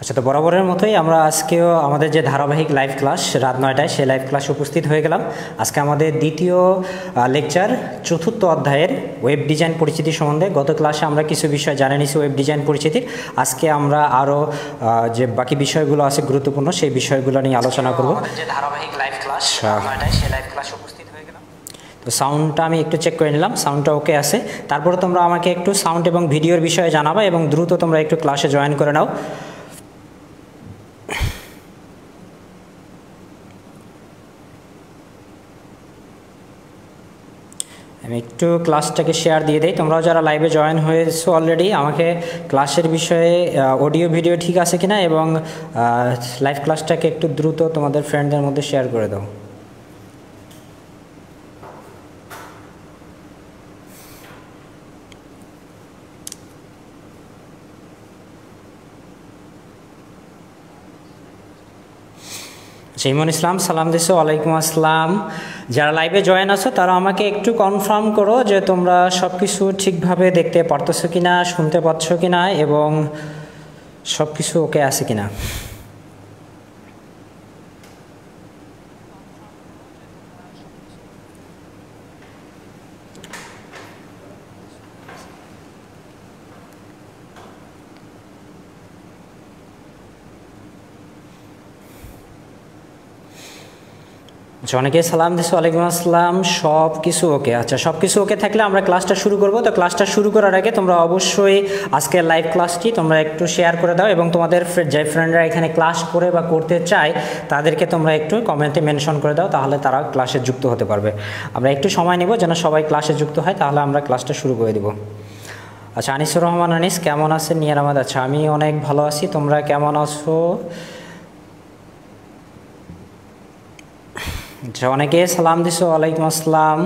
আচ্ছা, তো বরাবরের মতোই আমরা আজকেও আমাদের যে ধারাবাহিক লাইভ ক্লাস রাত 9টায় সেই লাইভ ক্লাসে উপস্থিত হয়ে গেলাম। আজকে আমাদের দ্বিতীয় লেকচার চতুর্থ অধ্যায়ের ওয়েব ডিজাইন পরিচিতি সম্বন্ধে। গত ক্লাসে আমরা কিছু বিষয় জানে নিয়েছি ওয়েব ডিজাইন পরিচিতির। আজকে আমরা আরও যে বাকি বিষয়গুলো আছে গুরুত্বপূর্ণ সেই বিষয়গুলো নিয়ে আলোচনা করব। আমাদের যে ধারাবাহিক লাইভ ক্লাস রাত 9টায় সেই লাইভ ক্লাসে উপস্থিত হয়ে গেলাম। তো সাউন্ডটা আমি একটু চেক করে নিলাম, সাউন্ডটা ওকে আছে। তারপরে তোমরা আমাকে একটু সাউন্ড এবং ভিডিওর বিষয়ে জানাবা এবং দ্রুত তোমরা একটু ক্লাসে জয়েন করে নাও। আমি একটু ক্লাসটাকে শেয়ার দিয়ে দিই। তোমরাও যারা লাইভে জয়েন হয়েছো অলরেডি আমাকে ক্লাসের বিষয়ে অডিও ভিডিও ঠিক আছে কিনা এবং লাইভ ক্লাসটাকে একটু দ্রুত তোমাদের ফ্রেন্ডদের মধ্যে শেয়ার করে দাও। ইমন ইসলাম সালাম দিছো, ওয়ালাইকুম আসসালাম। যারা লাইভে জয়েন আছো তারা আমাকে একটু কনফার্ম করো যে তোমরা সব কিছু ঠিকভাবে দেখতে পারতেছো কিনা, শুনতে পাচ্ছ কিনা এবং সব কিছু ওকে আছে কিনা। অনেকে সালাম দিছো, ওয়ালাইকুম আসসালাম। সব কিছু ওকে। আচ্ছা, সব কিছু ওকে থাকলে আমরা ক্লাসটা শুরু করব। তো ক্লাসটা শুরু করার আগে তোমরা অবশ্যই আজকের লাইভ ক্লাসটি তোমরা একটু শেয়ার করে দাও এবং তোমাদের যে ফ্রেন্ডরা এখানে ক্লাস করে বা করতে চায় তাদেরকে তোমরা একটু কমেন্টে মেনশন করে দাও, তাহলে তারা ক্লাসে যুক্ত হতে পারবে। আমরা একটু সময় নেব যেন সবাই ক্লাসে যুক্ত হয়, তাহলে আমরা ক্লাসটা শুরু করে দেব। আচ্ছা, আনিসুর রহমান আনিস কেমন আছেন? নিয়ার আহমদ, আচ্ছা আমি অনেক ভালো আছি। তোমরা কেমন আছো? আচ্ছা, অনেকে সালাম দিছো, ওয়ালাইকুম আসসালাম।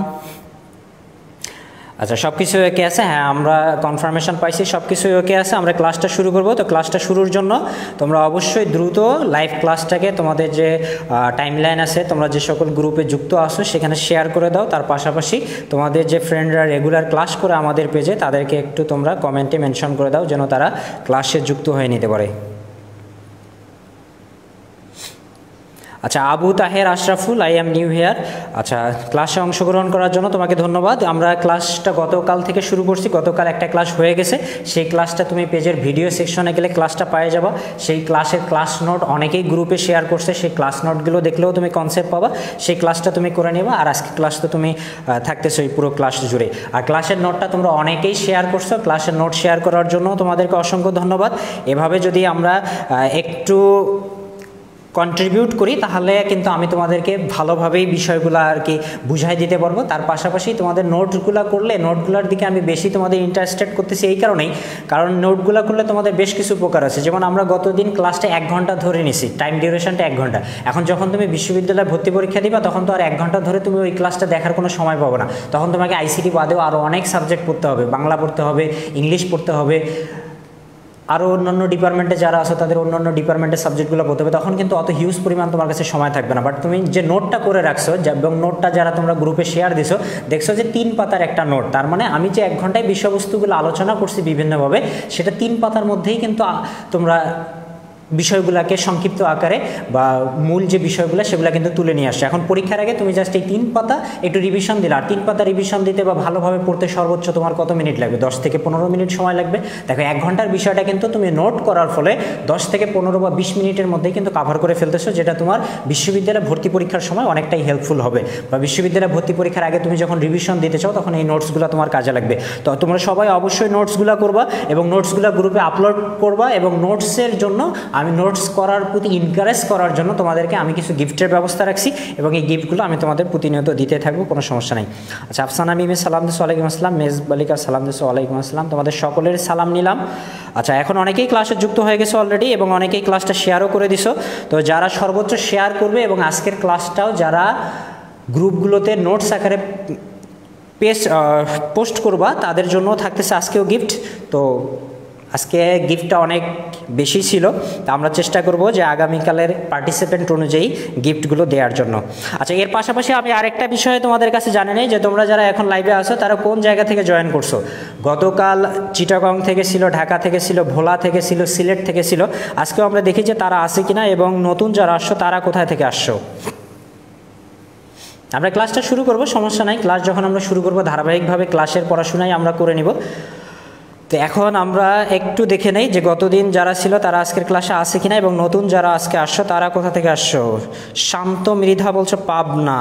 আচ্ছা, সব কিছু ওকে আছে? হ্যাঁ, আমরা কনফার্মেশন পাইছি সব কিছুই ওকে আছে। আমরা ক্লাসটা শুরু করব। তো ক্লাসটা শুরুর জন্য তোমরা অবশ্যই দ্রুত লাইভ ক্লাসটাকে তোমাদের যে টাইমলাইন আছে, তোমরা যে সকল গ্রুপে যুক্ত আসো সেখানে শেয়ার করে দাও। তার পাশাপাশি তোমাদের যে ফ্রেন্ডরা রেগুলার ক্লাস করে আমাদের পেজে তাদেরকে একটু তোমরা কমেন্টে মেনশন করে দাও যেন তারা ক্লাসে যুক্ত হয়ে নিতে পারে। আচ্ছা, Abu Taher Ashraful, I am new here. আচ্ছা, ক্লাসে অংশগ্রহণ করার জন্য তোমাকে ধন্যবাদ। আমরা ক্লাসটা গতকাল থেকে শুরু করছি, গতকাল একটা ক্লাস হয়ে গেছে। সেই ক্লাসটা তুমি পেজের ভিডিও সেকশনে গেলে ক্লাসটা পেয়ে যাবা। সেই ক্লাসের ক্লাস নোট অনেকেই গ্রুপে শেয়ার করছে, সেই ক্লাস নোটগুলো দেখলেও তুমি কনসেপ্ট পাবা। সেই ক্লাসটা তুমি করে নেবা। আর আজকে ক্লাস তো তুমি থাকতেছো এই পুরো ক্লাস জুড়ে। আর ক্লাসের নোটটা তোমরা অনেকেই শেয়ার করছো। ক্লাসের নোট শেয়ার করার জন্য তোমাদেরকে অসংখ্য ধন্যবাদ। এভাবে যদি আমরা একটু কন্ট্রিবিউট করি তাহলে কিন্তু আমি তোমাদেরকে ভালোভাবেই বিষয়গুলো আর কি বুঝাই দিতে পারবো। তার পাশাপাশি তোমাদের নোটসগুলো করলে নোটগুলোর দিকে আমি বেশি তোমাদের ইন্টারেস্টেড করতেছি এই কারণেই, কারণ নোটগুলো করলে তোমাদের বেশ কিছু উপকার আছে। যেমন আমরা গতদিন ক্লাসটা 1 ঘন্টা ধরে নিছি, টাইম ডিউরেশনটা 1 ঘন্টা। এখন যখন তুমি বিশ্ববিদ্যালয়ে ভর্তি পরীক্ষা দিবা তখন তো আর 1 ঘন্টা ধরে তুমি ওই ক্লাসটা দেখার কোনো সময় পাবো না। তখন তোমাকে আইসিটি বাদেও আরও অনেক সাবজেক্ট পড়তে হবে, বাংলা পড়তে হবে, ইংলিশ পড়তে হবে, আরও অন্যান্য ডিপার্টমেন্টে যারা আছে তাদের অন্যান্য ডিপার্টমেন্টের সাবজেক্টগুলো পড়তে হবে। তখন কিন্তু অত হিউজ পরিমাণ তোমার কাছে সময় থাকবে না। বাট তুমি যে নোটটা করে রাখছো এবং নোটটা যারা তোমরা গ্রুপে শেয়ার দিছো, দেখছো যে 3 পাতার একটা নোট। তার মানে আমি যে 1 ঘন্টায় বিষয়বস্তুগুলো আলোচনা করছি বিভিন্নভাবে, সেটা 3 পাতার মধ্যেই কিন্তু তোমরা বিষয়গুলোকে সংক্ষিপ্ত আকারে বা মূল যে বিষয়গুলো সেগুলো কিন্তু তুলে নিয়ে আসছে। এখন পরীক্ষার আগে তুমি জাস্ট এই 3 পাতা একটু রিভিশন দিলে, আর 3 পাতা রিভিশন দিতে বা ভালোভাবে পড়তে সর্বোচ্চ তোমার কত মিনিট লাগবে? 10 থেকে 15 মিনিট সময় লাগবে। দেখো, 1 ঘন্টার বিষয়টা কিন্তু তুমি নোট করার ফলে 10 থেকে 15 বা 20 মিনিটের মধ্যেই কিন্তু কাভার করে ফেলতেছো, যেটা তোমার বিশ্ববিদ্যালয়ে ভর্তি পরীক্ষার সময় অনেকটাই হেল্পফুল হবে। বা বিশ্ববিদ্যালয়ে ভর্তি পরীক্ষার আগে তুমি যখন রিভিশন দিতে চাও তখন এই নোটসগুলো তোমার কাজে লাগবে। তো তোমরা সবাই অবশ্যই নোটসগুলো করবা এবং নোটসগুলো গ্রুপে আপলোড করবা। এবং নোটসের জন্য আমি নোটস করার প্রতি এনকারেজ করার জন্য তোমাদেরকে আমি কিছু গিফটের ব্যবস্থা রাখছি এবং এই গিফটগুলো আমি তোমাদের প্রতিনিয়ত দিতে থাকবো, কোনো সমস্যা নেই। আচ্ছা, আফসানা মিমে সালাম দিছো, ওয়ালাইকুম আসসালাম। মেজবালিকা সালাম দিছো, ওয়ালাইকুম আসসালাম। তোমাদের সকলের সালাম নিলাম। আচ্ছা, এখন অনেকেই ক্লাসে যুক্ত হয়ে গেছে অলরেডি এবং অনেকেই ক্লাসটা শেয়ারও করে দিছো। তো যারা সর্বোচ্চ শেয়ার করবে এবং আজকের ক্লাসটাও যারা গ্রুপগুলোতে নোটস আকারে পোস্ট করবা তাদের জন্য থাকতেছে আজকেও গিফট। তো আজকে গিফটটা অনেক বেশি ছিল, তা আমরা চেষ্টা করব যে আগামীকালের পার্টিসিপেন্ট অনুযায়ী গিফটগুলো দেওয়ার জন্য। আচ্ছা, এর পাশাপাশি আমি আরেকটা বিষয়ে তোমাদের কাছে জানি নেই যে তোমরা যারা এখন লাইভে আসো তারা কোন জায়গা থেকে জয়েন করছো। গতকাল চিটাগং থেকে ছিল, ঢাকা থেকে ছিল, ভোলা থেকে ছিল, সিলেট থেকে ছিল। আজকেও আমরা দেখি যে তারা আসে কিনা এবং নতুন যারা আসছো তারা কোথায় থেকে আসছো। আমরা ক্লাসটা শুরু করব, সমস্যা নাই। ক্লাস যখন আমরা শুরু করব ধারাবাহিকভাবে ক্লাসের পড়াশোনাই আমরা করে নিব। তো এখন আমরা একটু দেখে নেই যে গতদিন যারা ছিল তারা আজকের ক্লাসে আসে কিনা এবং নতুন যারা আজকে আসছো তারা কোথা থেকে আসছো। শান্ত মৃধা বলছো পাবনা,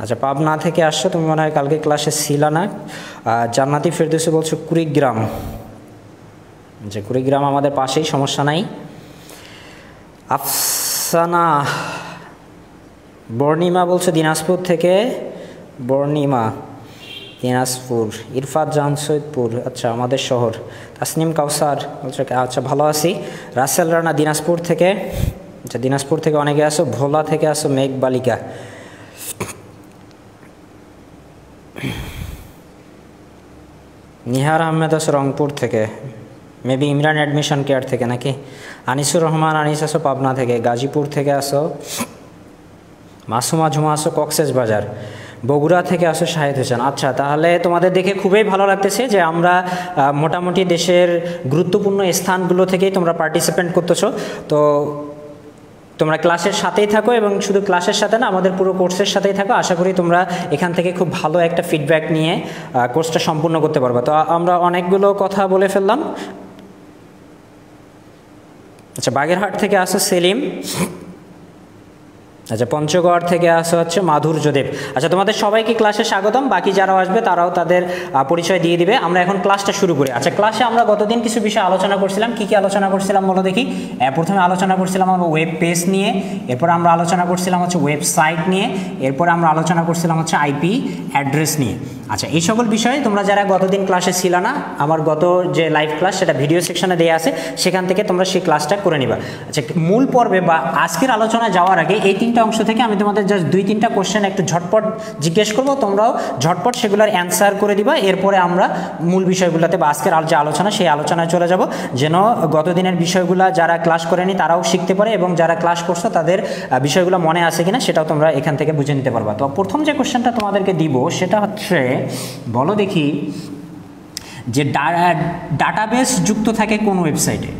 আচ্ছা পাবনা থেকে আসছো, তুমি মনে হয় কালকে ক্লাসে ছিল না। জান্নাতি ফেরদৌসী বলছো কুড়িগ্রাম, যে কুড়িগ্রাম আমাদের পাশেই, সমস্যা নাই। আফসানা বর্ণিমা বলছো দিনাজপুর থেকে, বর্ণিমা দিনাজপুর। ইরফাত জাহান সৈয়দপুর, আচ্ছা আমাদের শহর। তাসনিম কাউসার বলছো আচ্ছা ভালো আছি। রাসেল রানা দিনাজপুর থেকে, আচ্ছা দিনাজপুর থেকে অনেকে আসো। ভোলা থেকে আসো মেঘ বালিকা। নিহার আহমেদ আসো রংপুর থেকে, মেবি ইমরান অ্যাডমিশন কেয়ার থেকে নাকি। আনিসুর রহমান আনিস আসো পাবনা থেকে। গাজীপুর থেকে আসো মাসুমা ঝুমা আসো কক্সেস বাজার। বগুড়া থেকে আসো শাহেদ হোসেন। আচ্ছা তাহলে তোমাদের দেখে খুবই ভালো লাগতেছে যে আমরা মোটামুটি দেশের গুরুত্বপূর্ণ স্থানগুলো থেকেই তোমরা পার্টিসিপেন্ট করতেছো। তো তোমরা ক্লাসের সাথেই থাকো এবং শুধু ক্লাসের সাথে না আমাদের পুরো কোর্সের সাথেই থাকো। আশা করি তোমরা এখান থেকে খুব ভালো একটা ফিডব্যাক নিয়ে কোর্সটা সম্পূর্ণ করতে পারবে। তো আমরা অনেকগুলো কথা বলে ফেললাম। আচ্ছা বাগেরহাট থেকে আসো সেলিম। আচ্ছা পঞ্চগড় থেকে আসা হচ্ছে মাধুর্যদেব। আচ্ছা তোমাদের সবাইকে ক্লাসে স্বাগতম। বাকি যারাও আসবে তারাও তাদের পরিচয় দিয়ে দিবে। আমরা এখন ক্লাসটা শুরু করি। আচ্ছা ক্লাসে আমরা গতদিন কিছু বিষয় আলোচনা করছিলাম। কি কি আলোচনা করছিলাম বলো দেখি। প্রথমে আলোচনা করছিলাম আমরা ওয়েব পেজ নিয়ে, এরপর আমরা আলোচনা করছিলাম হচ্ছে ওয়েবসাইট নিয়ে, এরপর আমরা আলোচনা করছিলাম হচ্ছে আইপি অ্যাড্রেস নিয়ে। আচ্ছা এই সকল বিষয়ে তোমরা যারা গতদিন ক্লাসে ছিল না, আমার গত যে লাইভ ক্লাস সেটা ভিডিও সেকশনে দেওয়া আছে, সেখান থেকে তোমরা সেই ক্লাসটা করে নিবা। আচ্ছা মূল পর্বে বা আজকের আলোচনা যাওয়ার আগে এই তিনটা অংশ থেকে আমি তোমাদের জাস্ট 2-3টা কোশ্চেন একটু ঝটপট জিজ্ঞেস করবো, তোমরাও ঝটপট সেগুলোর অ্যান্সার করে দিবা। এরপরে আমরা মূল বিষয়গুলোতে বা আজকের যে আলোচনা সেই আলোচনায় চলে যাব, যেন গতদিনের বিষয়গুলো যারা ক্লাস করেনি তারাও শিখতে পারে এবং যারা ক্লাস করছো তাদের বিষয়গুলো মনে আছে কিনা সেটাও তোমরা এখান থেকে বুঝে নিতে পারবা। তো প্রথম যে কোশ্চেনটা তোমাদেরকে দিব সেটা হচ্ছে, বলো দেখি যে ডাটাবেস যুক্ত থাকে কোন ওয়েবসাইটে।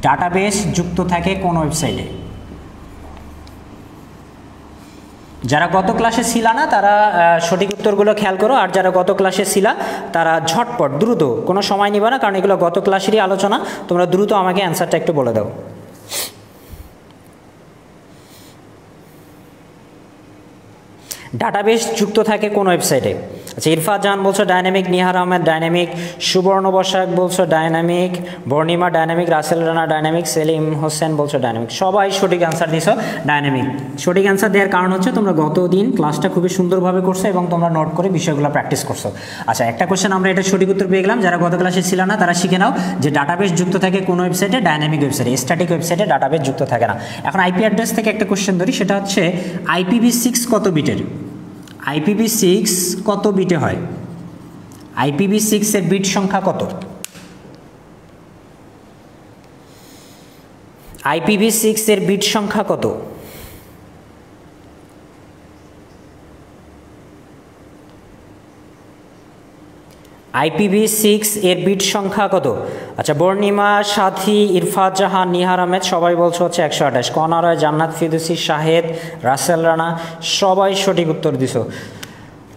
ডাটাবেস যুক্ত থাকে কোন ওয়েবসাইটে? যারা গত ক্লাসে ছিল না তারা সঠিক উত্তরগুলো খেয়াল করো, আর যারা গত ক্লাসে ছিল তারা ঝটপট দ্রুত, কোনো সময় নিবা না কারণ এগুলো গত ক্লাসেরই আলোচনা, তোমরা দ্রুত আমাকে অ্যান্সারটা একটু বলে দাও। ডাটাবেস যুক্ত থাকে কোন ওয়েবসাইটে? আচ্ছা ইরফাত জাহান বলছো ডাইনামিক, নিহার আহমেদ ডাইনামিক, সুবর্ণ বসাক বলছো dynamic, Barnima dynamic, Rasel Rana dynamic, Selim Hossain বলছো ডাইনামিক। সবাই সঠিক অ্যান্সার দিছো ডাইনামিক। সঠিক অ্যান্সার দেওয়ার কারণ হচ্ছে তোমরা গতদিন ক্লাসটা খুবই সুন্দরভাবে করছো এবং তোমরা নোট করে বিষয়গুলো প্র্যাকটিস করছো। আচ্ছা একটা কোশ্চেন আমরা এটা সঠিক উত্তর পেয়ে গেলাম। যারা গত ক্লাসে ছিল না তারা শিখে নাও যে ডাটাবেস যুক্ত থাকে কোন ওয়েবসাইটে? ডাইনামিক ওয়েবসাইটে। স্ট্যাটিক ওয়েবসাইটে ডাটাবেস যুক্ত থাকে না। এখন আইপি অ্যাড্রেস থেকে একটা কোশ্চেন ধরি, সেটা হচ্ছে IPv6 কত বিটের? IPv6 কত বিটে হয়? IPv6 এর বিট সংখ্যা কত? IPv6 এর বিট সংখ্যা কত? IPv6 এর বিট সংখ্যা কত? আচ্ছা বর্ণিমা, সাথী, ইরফাত জাহান, নিহার আহমেদ সবাই বলছো হচ্ছে 128। কনারয়, জান্নাত ফিরদৌসী, শাহেদ, রাসেল রানা সবাই সঠিক উত্তর দিছো।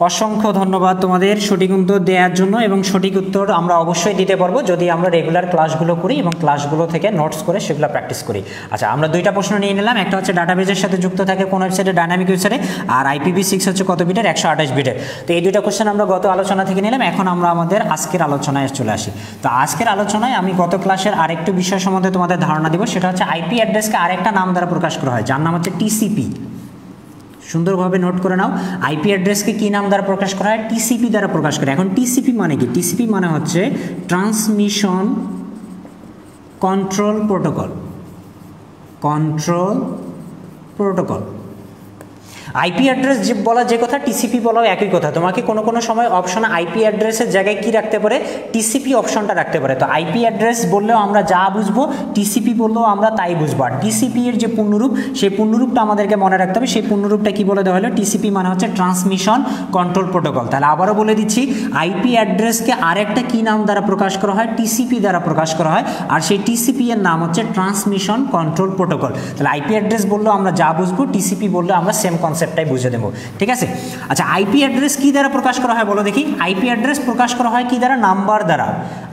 অসংখ্য ধন্যবাদ তোমাদের সঠিক উত্তর দেওয়ার জন্য, এবং সঠিক উত্তর আমরা অবশ্যই দিতে পারবো যদি আমরা রেগুলার ক্লাসগুলো করি এবং ক্লাসগুলো থেকে নোটস করে সেগুলো প্র্যাকটিস করি। আচ্ছা আমরা দুইটা প্রশ্ন নিয়ে নিলাম, একটা হচ্ছে ডাটাবেজের সাথে যুক্ত থাকে কোন ওয়েবসাইটে? ডাইনামিক ওয়েবসাইটে। আর IPv6 হচ্ছে কত বিটের? 128 বিটের। তো এই দুইটা কোশ্চেন আমরা গত আলোচনা থেকে নিলাম। এখন আমরা আমাদের আজকের আলোচনায় চলে আসি। তো আজকের আলোচনায় আমি গত ক্লাসের আরেকটু বিষয় সম্বন্ধে তোমাদের ধারণা দিব, সেটা হচ্ছে আইপি অ্যাড্রেসকে আরেকটা নাম দ্বারা প্রকাশ করা হয়, যার নাম হচ্ছে TCP। সুন্দরভাবে নোট করে নাও, আইপি অ্যাড্রেসকে কি নাম দ্বারা প্রকাশ করা হয়? TCP দ্বারা প্রকাশ করে। এখন TCP মানে কি? TCP মানে হচ্ছে transmission control protocol. Control protocol. IP address যে বলা যে কথা, টিসিপি বলাও একই কথা। তোমাকে কোনো কোনো সময় অপশনে আইপি অ্যাড্রেসের জায়গায় কি রাখতে পারে, টিসিপি অপশনটা রাখতে পারে। তো আইপি অ্যাড্রেস বললেও আমরা যা বুঝবো, টিসিপি বললেও আমরা তাই বুঝবো। আর টিসিপি এর যে পূর্ণরূপ, সেই পূর্ণরূপটা আমাদেরকে মনে রাখতে হবে। সেই পূর্ণরূপটা কি বলে দেওয়া হলো, টিসিপি মানে হচ্ছে ট্রান্সমিশন কন্ট্রোল প্রোটোকল। তাহলে আবারও বলে দিচ্ছি, আইপি অ্যাড্রেসকে আরেকটা কি নাম দ্বারা প্রকাশ করা হয়, টিসিপি দ্বারা প্রকাশ করা হয়। আর সেই টিসিপি এর নাম হচ্ছে ট্রান্সমিশন কন্ট্রোল প্রোটোকল। তাহলে আইপি অ্যাড্রেস বললেও আমরা যা বুঝবো, টিসিপি বললেও আমরা সেম কনসেপ্টটাই বুঝে দেবো, ঠিক আছে। আচ্ছা, আইপি অ্যাড্রেস কি দ্বারা প্রকাশ করা হয় বলো দেখি। আইপি অ্যাড্রেস প্রকাশ করা হয় কি দ্বারা, নাম্বার দ্বারা।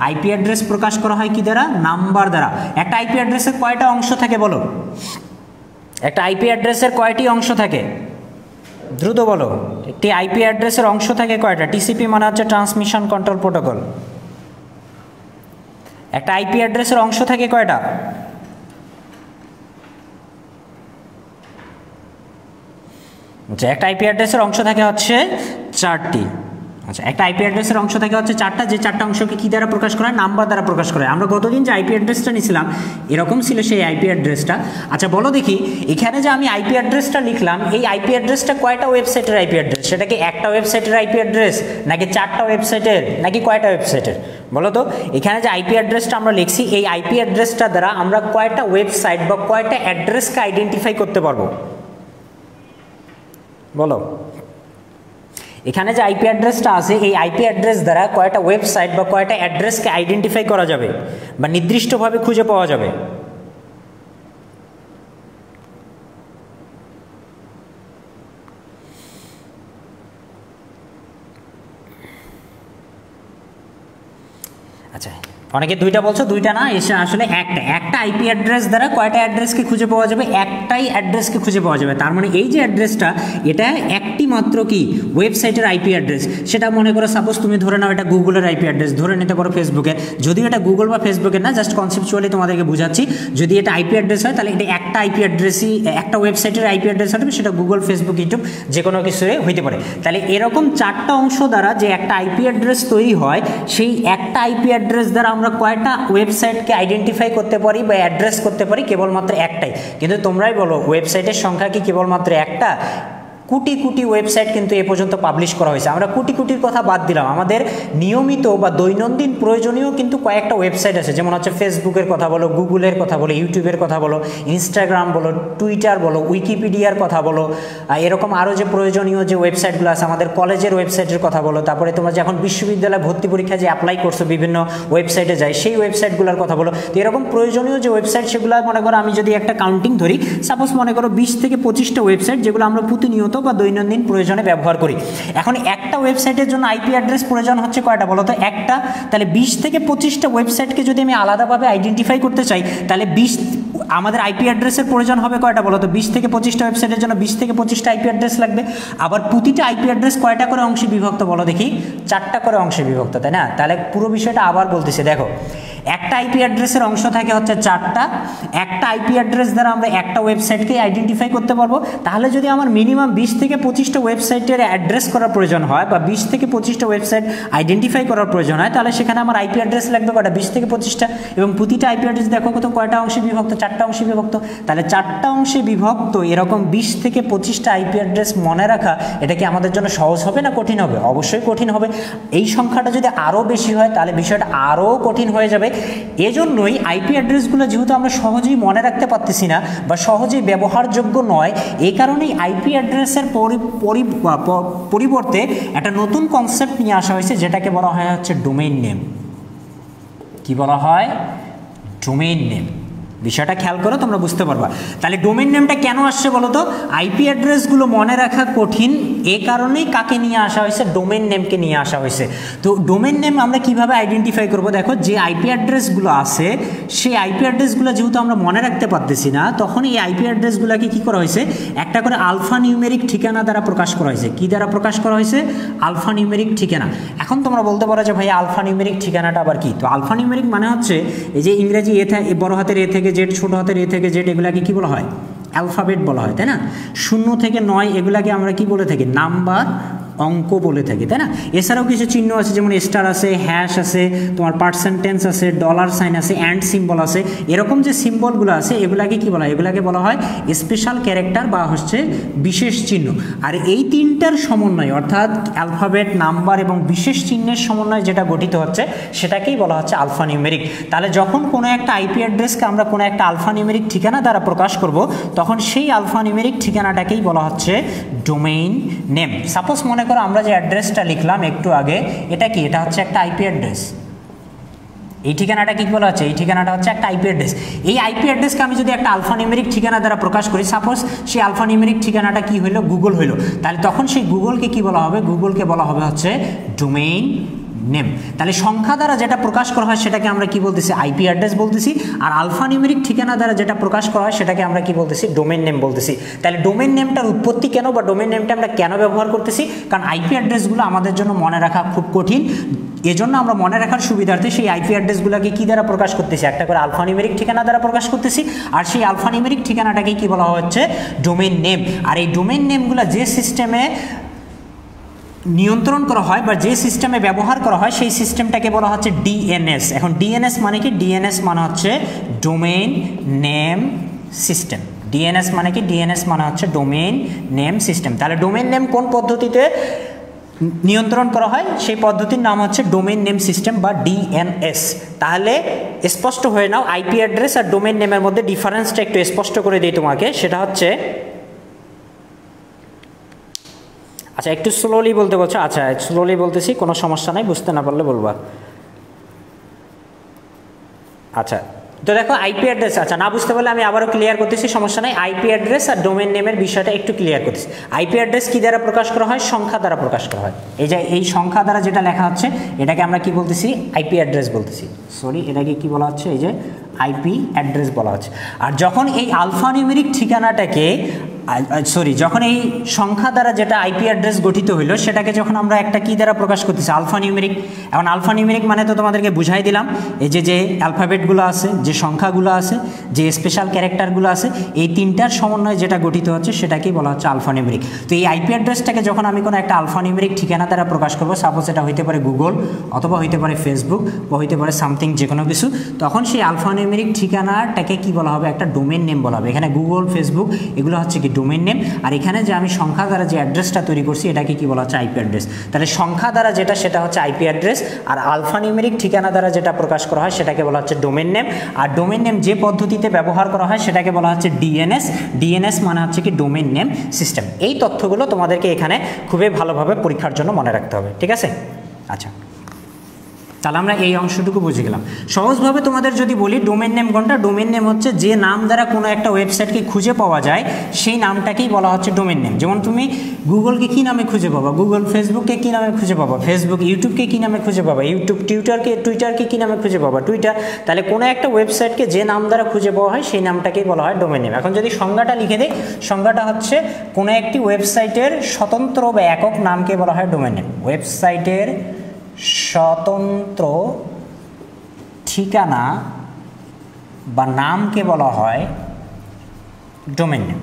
আইপি অ্যাড্রেস প্রকাশ করা হয় কি দ্বারা, নাম্বার দ্বারা। একটা আইপি অ্যাড্রেসের কয়টা অংশ থাকে বলো, একটা আইপি অ্যাড্রেসের কয়টি অংশ থাকে, দ্রুত বলো। একটি আইপি অ্যাড্রেসের অংশ থাকে কয়টা, টিসিপি মানে হচ্ছে ট্রান্সমিশন কন্ট্রোল প্রোটোকল। একটা আইপি অ্যাড্রেসের অংশ থাকে কয়টা, আচ্ছা একটা আইপি অ্যাড্রেসের অংশ থাকে হচ্ছে 4টি। আচ্ছা, একটা আইপি অ্যাড্রেসের অংশ থাকে হচ্ছে 4টা, যে 4টা অংশকে কি দ্বারা প্রকাশ করা হয়, নাম্বার দ্বারা প্রকাশ করা হয়। আমরা গতদিন যে আইপি অ্যাড্রেসটা নিয়েছিলাম এরকম ছিল সেই আইপি অ্যাড্রেসটা। আচ্ছা বলো দেখি, এখানে যে আমি আইপি অ্যাড্রেসটা লিখলাম, এই আইপি অ্যাড্রেসটা কয়টা ওয়েবসাইটের আইপি অ্যাড্রেস, সেটা কি একটা ওয়েবসাইটের আইপি অ্যাড্রেস, নাকি 4টা ওয়েবসাইটের, নাকি কয়টা ওয়েবসাইটের বলো তো। এখানে যে আইপি অ্যাড্রেসটা আমরা লিখছি, এই আইপি অ্যাড্রেসটা দ্বারা আমরা কয়টা ওয়েবসাইট বা কয়টা অ্যাড্রেসকে আইডেন্টিফাই করতে পারবো বলো। এখানে যে আইপি অ্যাড্রেসটা আছে, এই আইপি অ্যাড্রেস দ্বারা কয়টা ওয়েবসাইট বা কয়টা অ্যাড্রেসকে আইডেন্টিফাই করা যাবে বা নির্দিষ্টভাবে খুঁজে পাওয়া যাবে। আচ্ছা, অনেকে দুইটা বলছো, দুইটা না, এসে আসলে একটা আইপি অ্যাড্রেস দ্বারা কয়টা অ্যাড্রেসকে খুঁজে পাওয়া যাবে, একটাই অ্যাড্রেসকে খুঁজে পাওয়া যাবে। তার মানে এই যে অ্যাড্রেসটা, এটা একটি মাত্র কি ওয়েবসাইটের আইপি অ্যাড্রেস। সেটা মনে করো সাপোজ তুমি ধরে নাও এটা গুগলের আইপি অ্যাড্রেস, ধরে নিতে পারো ফেসবুকের। যদিও এটা গুগল বা ফেসবুকের না, জাস্ট কনসেপচুয়ালি তোমাদেরকে বুঝাচ্ছি। যদি এটা আইপি অ্যাড্রেস হয়, তাহলে এটা একটা আইপি অ্যাড্রেসই, একটা ওয়েবসাইটের আইপি অ্যাড্রেস হবে, সেটা গুগল, ফেসবুক, ইউটিউব যে কোনো কিছুই হইতে পারে। তাহলে এরকম 4টা অংশ দ্বারা যে একটা আইপি অ্যাড্রেস তৈরি হয়, সেই একটা আইপি অ্যাড্রেস দ্বারা আমরা কয়টা ওয়েবসাইটকে আইডেন্টিফাই করতে পারি বা অ্যাড্রেস করতে পারি, কেবলমাত্র একটাই। কিন্তু তোমরাই বলো, ওয়েবসাইটের সংখ্যা কি কেবলমাত্র একটা? কোটি কোটি ওয়েবসাইট কিন্তু এ পর্যন্ত পাবলিশ করা হয়েছে। আমরা কোটি কোটির কথা বাদ দিলাম, আমাদের নিয়মিত বা দৈনন্দিন প্রয়োজনীয় কিন্তু কয়েকটা ওয়েবসাইট আছে। যেমন হচ্ছে ফেসবুকের কথা বলো, গুগলের কথা বলো, ইউটিউবের কথা বলো, ইনস্টাগ্রাম বলো, টুইটার বলো, উইকিপিডিয়ার কথা বলো, এরকম আরও যে প্রয়োজনীয় যে ওয়েবসাইটগুলো আছে, আমাদের কলেজের ওয়েবসাইটের কথা বলো। তারপরে তোমরা যখন বিশ্ববিদ্যালয়ে ভর্তি পরীক্ষা যে অ্যাপ্লাই করছো, বিভিন্ন ওয়েবসাইটে যায়, সেই ওয়েবসাইটগুলোর কথা বলো। তো এরকম প্রয়োজনীয় যে ওয়েবসাইট, সেগুলো মনে করো আমি যদি একটা কাউন্টিং ধরি, সাপোজ মনে করো 20 থেকে 25টা ওয়েবসাইট, যেগুলো আমরা প্রতিনিয়ত বা দৈনন্দিন প্রয়োজনে ব্যবহার করি। এখন একটা ওয়েবসাইটের জন্য আইপি অ্যাড্রেস প্রয়োজন হচ্ছে কয়টা বলো তো, একটা। তাহলে 20 থেকে 25টা ওয়েবসাইটকে যদি আমি আলাদাভাবে আইডেন্টিফাই করতে চাই, তাহলে আমাদের আইপি অ্যাড্রেসের প্রয়োজন হবে কয়টা বলো তো, 20 থেকে 25টা ওয়েবসাইটের জন্য 20 থেকে 25টা আইপি অ্যাড্রেস লাগবে। আবার প্রতিটা আইপি অ্যাড্রেস কয়টা করে অংশে বিভক্ত বলো দেখি, 4টা করে অংশে বিভক্ত, তাই না? তাহলে পুরো বিষয়টা আবার বলতেছি, দেখো একটা আইপি অ্যাড্রেসের অংশ থাকে হচ্ছে 4টা। একটা আইপি অ্যাড্রেস দ্বারা আমরা একটা ওয়েবসাইটকে আইডেন্টিফাই করতে পারবো। তাহলে যদি আমার মিনিমাম 20 থেকে 25টা ওয়েবসাইটের অ্যাড্রেস করার প্রয়োজন হয় বা 20 থেকে 25টা ওয়েবসাইট আইডেন্টিফাই করার প্রয়োজন হয়, তাহলে সেখানে আমার আইপি অ্যাড্রেস লাগবে কয়টা, 20 থেকে 25টা। এবং প্রতিটা আইপি অ্যাড্রেস দেখো কত, কয়টা অংশে বিভক্ত, 4টা অংশে বিভক্ত। তাহলে 4টা অংশে বিভক্ত এরকম 20 থেকে 25টা আইপি অ্যাড্রেস মনে রাখা, এটা কি আমাদের জন্য সহজ হবে না কঠিন হবে? অবশ্যই কঠিন হবে। এই সংখ্যাটা যদি আরও বেশি হয়, তাহলে বিষয়টা আরও কঠিন হয়ে যাবে। এজন্যই আইপি অ্যাড্রেসগুলো যেহেতু আমরা সহজেই মনে রাখতে পারতেছি না বা সহজেই ব্যবহারযোগ্য নয়, এই কারণেই আইপি অ্যাড্রেসের পরিবর্তে একটা নতুন কনসেপ্ট নিয়ে আসা হয়েছে, যেটাকে বলা হয় হচ্ছে ডোমেইন নেম। কি বলা হয়? Domain name. বিষয়টা খেয়াল করো, তোমরা বুঝতে পারবা। তাহলে ডোমেইন নেমটা কেন আসছে বলো তো? আইপি অ্যাড্রেসগুলো মনে রাখা কঠিন, এ কারণেই কাকে নিয়ে আসা হয়েছে? ডোমেইন নেমকে নিয়ে আসা হয়েছে। তো ডোমেইন নেম আমরা কিভাবে আইডেন্টিফাই করব? দেখো, যে আইপি অ্যাড্রেসগুলো আছে, সেই আইপি অ্যাড্রেসগুলো যেহেতু আমরা মনে রাখতে পারতেছি না, তখন এই আইপি অ্যাড্রেসগুলোকে কী করা হয়েছে? একটা করে আলফা নিউমেরিক ঠিকানা দ্বারা প্রকাশ করা হয়েছে। কি দ্বারা প্রকাশ করা হয়েছে? আলফা নিউমেরিক ঠিকানা। এখন তোমরা বলতে পারো যে ভাই আলফা নিউমেরিক ঠিকানাটা আবার কি? তো আলফা নিউমেরিক মানে হচ্ছে এই যে ইংরেজি বড় হাতের এ থেকে জেড, ছোট হাতের এ থেকে জেড, এগুলাকে কি বলা হয়? অ্যালফাবেট বলা হয়, তাই না? 0 থেকে 9 এগুলাকে আমরা কি বলে থাকি? নাম্বার অঙ্ক বলে থাকি, তাই না? এছাড়াও কিছু চিহ্ন আছে, যেমন স্টার আছে, হ্যাশ আছে, তোমার পার্সেন্টেজ আছে, ডলার সাইন আছে, অ্যান্ড সিম্বল আছে। এরকম যে সিম্বলগুলো আছে এগুলাকে কি বলা হয়? এগুলাকে বলা হয় স্পেশাল ক্যারেক্টার বা হচ্ছে বিশেষ চিহ্ন। আর এই তিনটার সমন্বয় অর্থাৎ অ্যালফাবেট, নাম্বার এবং বিশেষ চিহ্নের সমন্বয় যেটা গঠিত হচ্ছে সেটাকেই বলা হচ্ছে আলফানিউমেরিক। তাহলে যখন কোনো একটা আইপি অ্যাড্রেসকে আমরা কোনো একটা আলফানিউমেরিক ঠিকানা দ্বারা প্রকাশ করব, তখন সেই আলফানিউমেরিক ঠিকানাটাকেই বলা হচ্ছে ডোমেইন নেম। সাপোজ মনে করো আমরা যে অ্যাড্রেসটা লিখলাম একটু আগে, এটা কি? এটা হচ্ছে একটা আইপি অ্যাড্রেস। এই ঠিকানাটা কি বলা হচ্ছে? এই ঠিকানাটা হচ্ছে একটা আইপি অ্যাড্রেস। এই আইপি অ্যাড্রেসকে আমি যদি একটা আলফানিউমেরিক ঠিকানা দ্বারা প্রকাশ করি, সাপোজ সেই আলফানিউমেরিক ঠিকানাটা কি হলো? গুগল হইলো। তাহলে তখন সেই গুগলকে কি বলা হবে? গুগলকে বলা হবে হচ্ছে ডোমেইন নেম। তাহলে সংখ্যা দ্বারা যেটা প্রকাশ করা হয় সেটাকে আমরা কি বলতেছি? আইপি অ্যাড্রেস বলতেছি। আর আলফানিউমেরিক ঠিকানা দ্বারা যেটা প্রকাশ করা হয় সেটাকে আমরা কি বলতেছি? ডোমেইন নেম বলতেছি। তাহলে ডোমেইন নেমটার উৎপত্তি কেন বা ডোমেইন নেমটা আমরা কেন ব্যবহার করতেছি? কারণ আইপি অ্যাড্রেসগুলো আমাদের জন্য মনে রাখা খুব কঠিন। এজন্য আমরা মনে রাখার সুবিধার্থে সেই আইপি অ্যাড্রেসগুলোকে কি দ্বারা প্রকাশ করতেছি? একটা করে আলফানিউমেরিক ঠিকানা দ্বারা প্রকাশ করতেছি। আর সেই আলফানিউমেরিক ঠিকানাটাকে কি বলা হচ্ছে? Domain name. আর এই ডোমেইন নেমগুলো যে সিস্টেমে নিয়ন্ত্রণ করা হয় বা যে সিস্টেমে ব্যবহার করা হয় সেই সিস্টেমটাকে বলা হচ্ছে ডিএনএস। এখন ডিএনএস মানে কি? ডিএনএস মানে হচ্ছে ডোমেইন নেম সিস্টেম। ডিএনএস মানে কি? ডিএনএস মানে হচ্ছে ডোমেইন নেম সিস্টেম। তাহলে ডোমেইন নেম কোন পদ্ধতিতে নিয়ন্ত্রণ করা হয়? সেই পদ্ধতির নাম হচ্ছে ডোমেইন নেম সিস্টেম বা ডিএনএস। তাহলে স্পষ্ট হয়ে নাও, আইপি অ্যাড্রেস আর ডোমেইন নেমের মধ্যে ডিফারেন্সটা একটু স্পষ্ট করে দিই তোমাকে। সেটা হচ্ছে, আচ্ছা একটু স্লোলি বলতে বলছো? আচ্ছা স্লোলি বলতেছি, কোনো সমস্যা নাই, বুঝতে না পারলে বলবা। আচ্ছা তো দেখো আইপি অ্যাড্রেস, আচ্ছা না বুঝতে পারলে আমি আবারও ক্লিয়ার করতেছি, সমস্যা নাই। আইপি অ্যাড্রেস আর ডোমেইন নেমের বিষয়টা একটু ক্লিয়ার করতেছি। আইপি অ্যাড্রেস কী দ্বারা প্রকাশ করা হয়? সংখ্যা দ্বারা প্রকাশ করা হয়। এই যে এই সংখ্যা দ্বারা যেটা লেখা হচ্ছে এটাকে আমরা কি বলতেছি? আইপি অ্যাড্রেস বলতেছি। সরি, এটাকে কি বলা হচ্ছে? এই যে আইপি অ্যাড্রেস বলা হচ্ছে। আর যখন এই আলফানিউমেরিক ঠিকানাটাকে যখন এই সংখ্যা দ্বারা যেটা আইপি অ্যাড্রেস গঠিত হইলো সেটাকে যখন আমরা একটা কি দ্বারা প্রকাশ করতেছি? আলফানিউমেরিক। এখন আলফানিউমেরিক মানে তো তোমাদেরকে বুঝাই দিলাম, এই যে অ্যালফাবেটগুলো আছে, যে সংখ্যাগুলো আছে, যে স্পেশাল ক্যারেক্টারগুলো আছে, এই তিনটার সমন্বয়ে যেটা গঠিত হচ্ছে সেটাকেই বলা হচ্ছে আলফানিউমেরিক। তো এই আইপি অ্যাড্রেসটাকে যখন আমি কোনো একটা আলফানিউমেরিক ঠিকানা দ্বারা প্রকাশ করবো, সাপোজ এটা হইতে পারে গুগল অথবা হইতে পারে ফেসবুক বা হইতে পারে সামথিং, যে কোনো কিছু, তখন সেই আলফানিউমেরিক ঠিকানাটাকে কি বলা হবে? একটা ডোমেইন নেম বলা হবে। এখানে গুগল, ফেসবুক এগুলো হচ্ছে কি? Domain name. আর এখানে যে আমি সংখ্যা দ্বারা যে অ্যাড্রেসটা তৈরি করছি এটাকে কি বলা হচ্ছে? IP address. তাহলে সংখ্যা দ্বারা যেটা সেটা হচ্ছে আইপি অ্যাড্রেস, আর আলফানিউমেরিক ঠিকানা দ্বারা যেটা প্রকাশ করা হয় সেটাকে বলা হচ্ছে ডোমেইন নেম। আর ডোমেইন নেম যে পদ্ধতিতে ব্যবহার করা হয় সেটাকে বলা হচ্ছে ডিএনএস। ডিএনএস মানে হচ্ছে কি? Domain name system. এই তথ্যগুলো তোমাদেরকে এখানে খুবই ভালোভাবে পরীক্ষার জন্য মনে রাখতে হবে, ঠিক আছে? আচ্ছা তাহলে আমরা এই অংশটুকু বুঝে গেলাম। সহজভাবে তোমাদের যদি বলি ডোমেইন নেম কোনটা? ডোমেইন নেম হচ্ছে যে নাম দ্বারা কোনো একটা ওয়েবসাইটকে খুঁজে পাওয়া যায় সেই নামটাকেই বলা হচ্ছে ডোমেইন নেম। যেমন তুমি গুগলকে কী নামে খুঁজে পাবা? গুগল। ফেসবুককে কী নামে খুঁজে পাবা? ফেসবুক। ইউটিউবকে কী নামে খুঁজে পাবা? ইউটিউব। টুইটারকে কী নামে খুঁজে পাবা? টুইটার। তাহলে কোনো একটা ওয়েবসাইটকে যে নাম দ্বারা খুঁজে পাওয়া হয় সেই নামটাকেই বলা হয় ডোমেইন নেম। এখন যদি সংজ্ঞাটা লিখে দিই, সংজ্ঞাটা হচ্ছে কোনো একটি ওয়েবসাইটের স্বতন্ত্র বা একক নামকে বলা হয় ডোমেইন নেম। ওয়েবসাইটের স্বতন্ত্র ঠিকানা বা নামকে বলা হয় ডোমেইন নেম।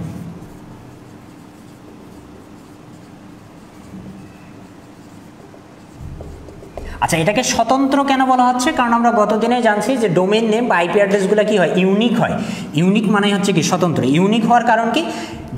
আচ্ছা এটাকে স্বতন্ত্র কেন বলা হচ্ছে? কারণ আমরা গতদিনে জানছি যে ডোমেইন নেম বা আইপি অ্যাড্রেসগুলো কি হয়? ইউনিক হয়। ইউনিক মানে হচ্ছে কি? স্বতন্ত্র। ইউনিক হওয়ার কারণ কি?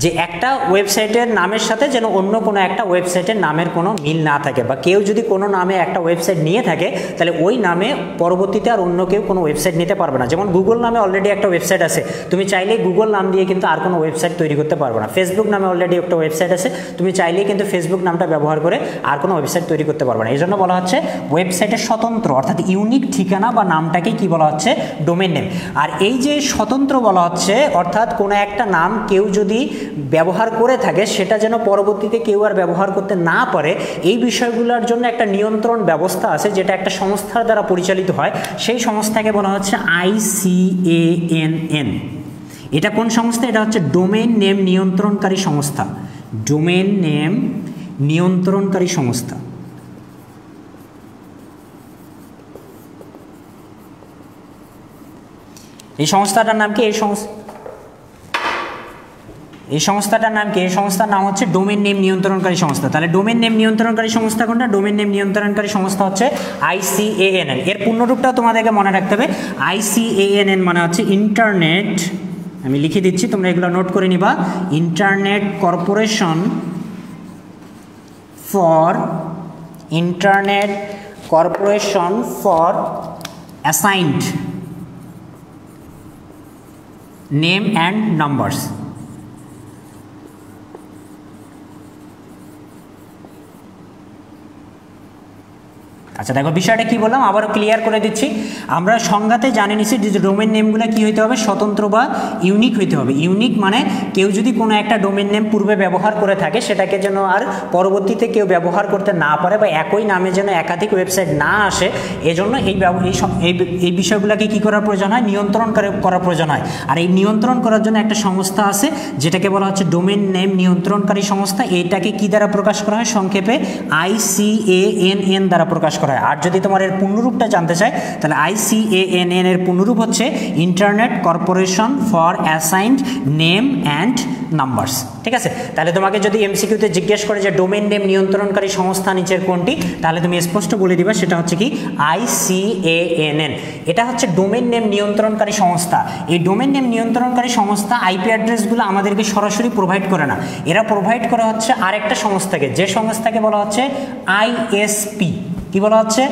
যে একটা ওয়েবসাইটের নামের সাথে যেন অন্য কোনো একটা ওয়েবসাইটের নামের কোনো মিল না থাকে, বা কেউ যদি কোনো নামে একটা ওয়েবসাইট নিয়ে থাকে তাহলে ওই নামে পরবর্তীতে আর অন্য কেউ কোনো ওয়েবসাইট নিতে পারবে না। যেমন গুগল নামে অলরেডি একটা ওয়েবসাইট আছে, তুমি চাইলেই গুগল নাম দিয়ে কিন্তু আর কোনো ওয়েবসাইট তৈরি করতে পারবে না। ফেসবুক নামে অলরেডি একটা ওয়েবসাইট আছে, তুমি চাইলেই কিন্তু ফেসবুক নামটা ব্যবহার করে আর কোনো ওয়েবসাইট তৈরি করতে পারবে না। এই জন্য বলা হচ্ছে ওয়েবসাইটের স্বতন্ত্র অর্থাৎ ইউনিক ঠিকানা বা নামটাকে কি বলা হচ্ছে? Domain name. আর এই যে স্বতন্ত্র বলা হচ্ছে অর্থাৎ কোনো একটা নাম কেউ যদি ব্যবহার করে থাকে সেটা যেন পরবর্তীতে কেউ আর ব্যবহার করতে না পারে, এই বিষয়গুলোর জন্য একটা নিয়ন্ত্রণ ব্যবস্থা আছে যেটা একটা সংস্থার দ্বারা পরিচালিত হয়। সেই সংস্থাকে বলা হচ্ছে ICANN। এটা কোন সংস্থা? এটা হচ্ছে ডোমেইন নেম নিয়ন্ত্রণকারী সংস্থা। ডোমেইন নেম নিয়ন্ত্রণকারী সংস্থা। এই সংস্থাটার নাম কি? এই সংস্থা এই সংস্থাটার নাম কি? এই সংস্থার নাম হচ্ছে ডোমেন নেম নিয়ন্ত্রণকারী সংস্থা। তাহলে ডোমেন নেম নিয়ন্ত্রণকারী সংস্থা কোনটা? ডোমেন নেম নিয়ন্ত্রণকারী সংস্থা হচ্ছে ICANN। এর পূর্ণরূপটাও তোমাদেরকে মনে রাখতে হবে। ICANN মানে হচ্ছে ইন্টারনেট, আমি লিখে দিচ্ছি, তোমরা এগুলো নোট করে নিবা, internet corporation for assigned name and numbers. আচ্ছা দেখো বিষয়টা কি বললাম, আবারও ক্লিয়ার করে দিচ্ছি। আমরা সংজ্ঞাতে জানে নিছি যে ডোমেন নেমগুলো কি হইতে হবে? স্বতন্ত্র বা ইউনিক হইতে হবে। ইউনিক মানে কেউ যদি কোনো একটা ডোমেন নেম পূর্বে ব্যবহার করে থাকে সেটাকে যেন আর পরবর্তীতে কেউ ব্যবহার করতে না পারে, বা একই নামে যেন একাধিক ওয়েবসাইট না আসে, এজন্য এই বিষয়গুলোকে কী করার প্রয়োজন হয়? নিয়ন্ত্রণ করার প্রয়োজন হয়। আর এই নিয়ন্ত্রণ করার জন্য একটা সংস্থা আছে যেটাকে বলা হচ্ছে ডোমেন নেম নিয়ন্ত্রণকারী সংস্থা। এইটাকে কি দ্বারা প্রকাশ করা হয়? সংক্ষেপে ICANN দ্বারা প্রকাশ করা হয়। আর যদি তোমার এর পূর্ণরূপটা জানতে চাই তাহলে ICANN এর পূর্ণরূপ হচ্ছে internet corporation for assigned name and numbers. ঠিক আছে, তাহলে তোমাকে যদি MCQতে জিজ্ঞেস করে যে ডোমেন নেম নিয়ন্ত্রণকারী সংস্থা নিচের কোনটি, তাহলে তুমি স্পষ্ট বলে দিবা সেটা হচ্ছে কি? ICANN। এটা হচ্ছে ডোমেন নেম নিয়ন্ত্রণকারী সংস্থা। এই ডোমেন নেম নিয়ন্ত্রণকারী সংস্থা আইপি অ্যাড্রেসগুলো আমাদেরকে সরাসরি প্রোভাইড করে না, এরা প্রোভাইড করা হচ্ছে আরেকটা সংস্থাকে, যে সংস্থাকে বলা হচ্ছে ISP। কি বলা হচ্ছে?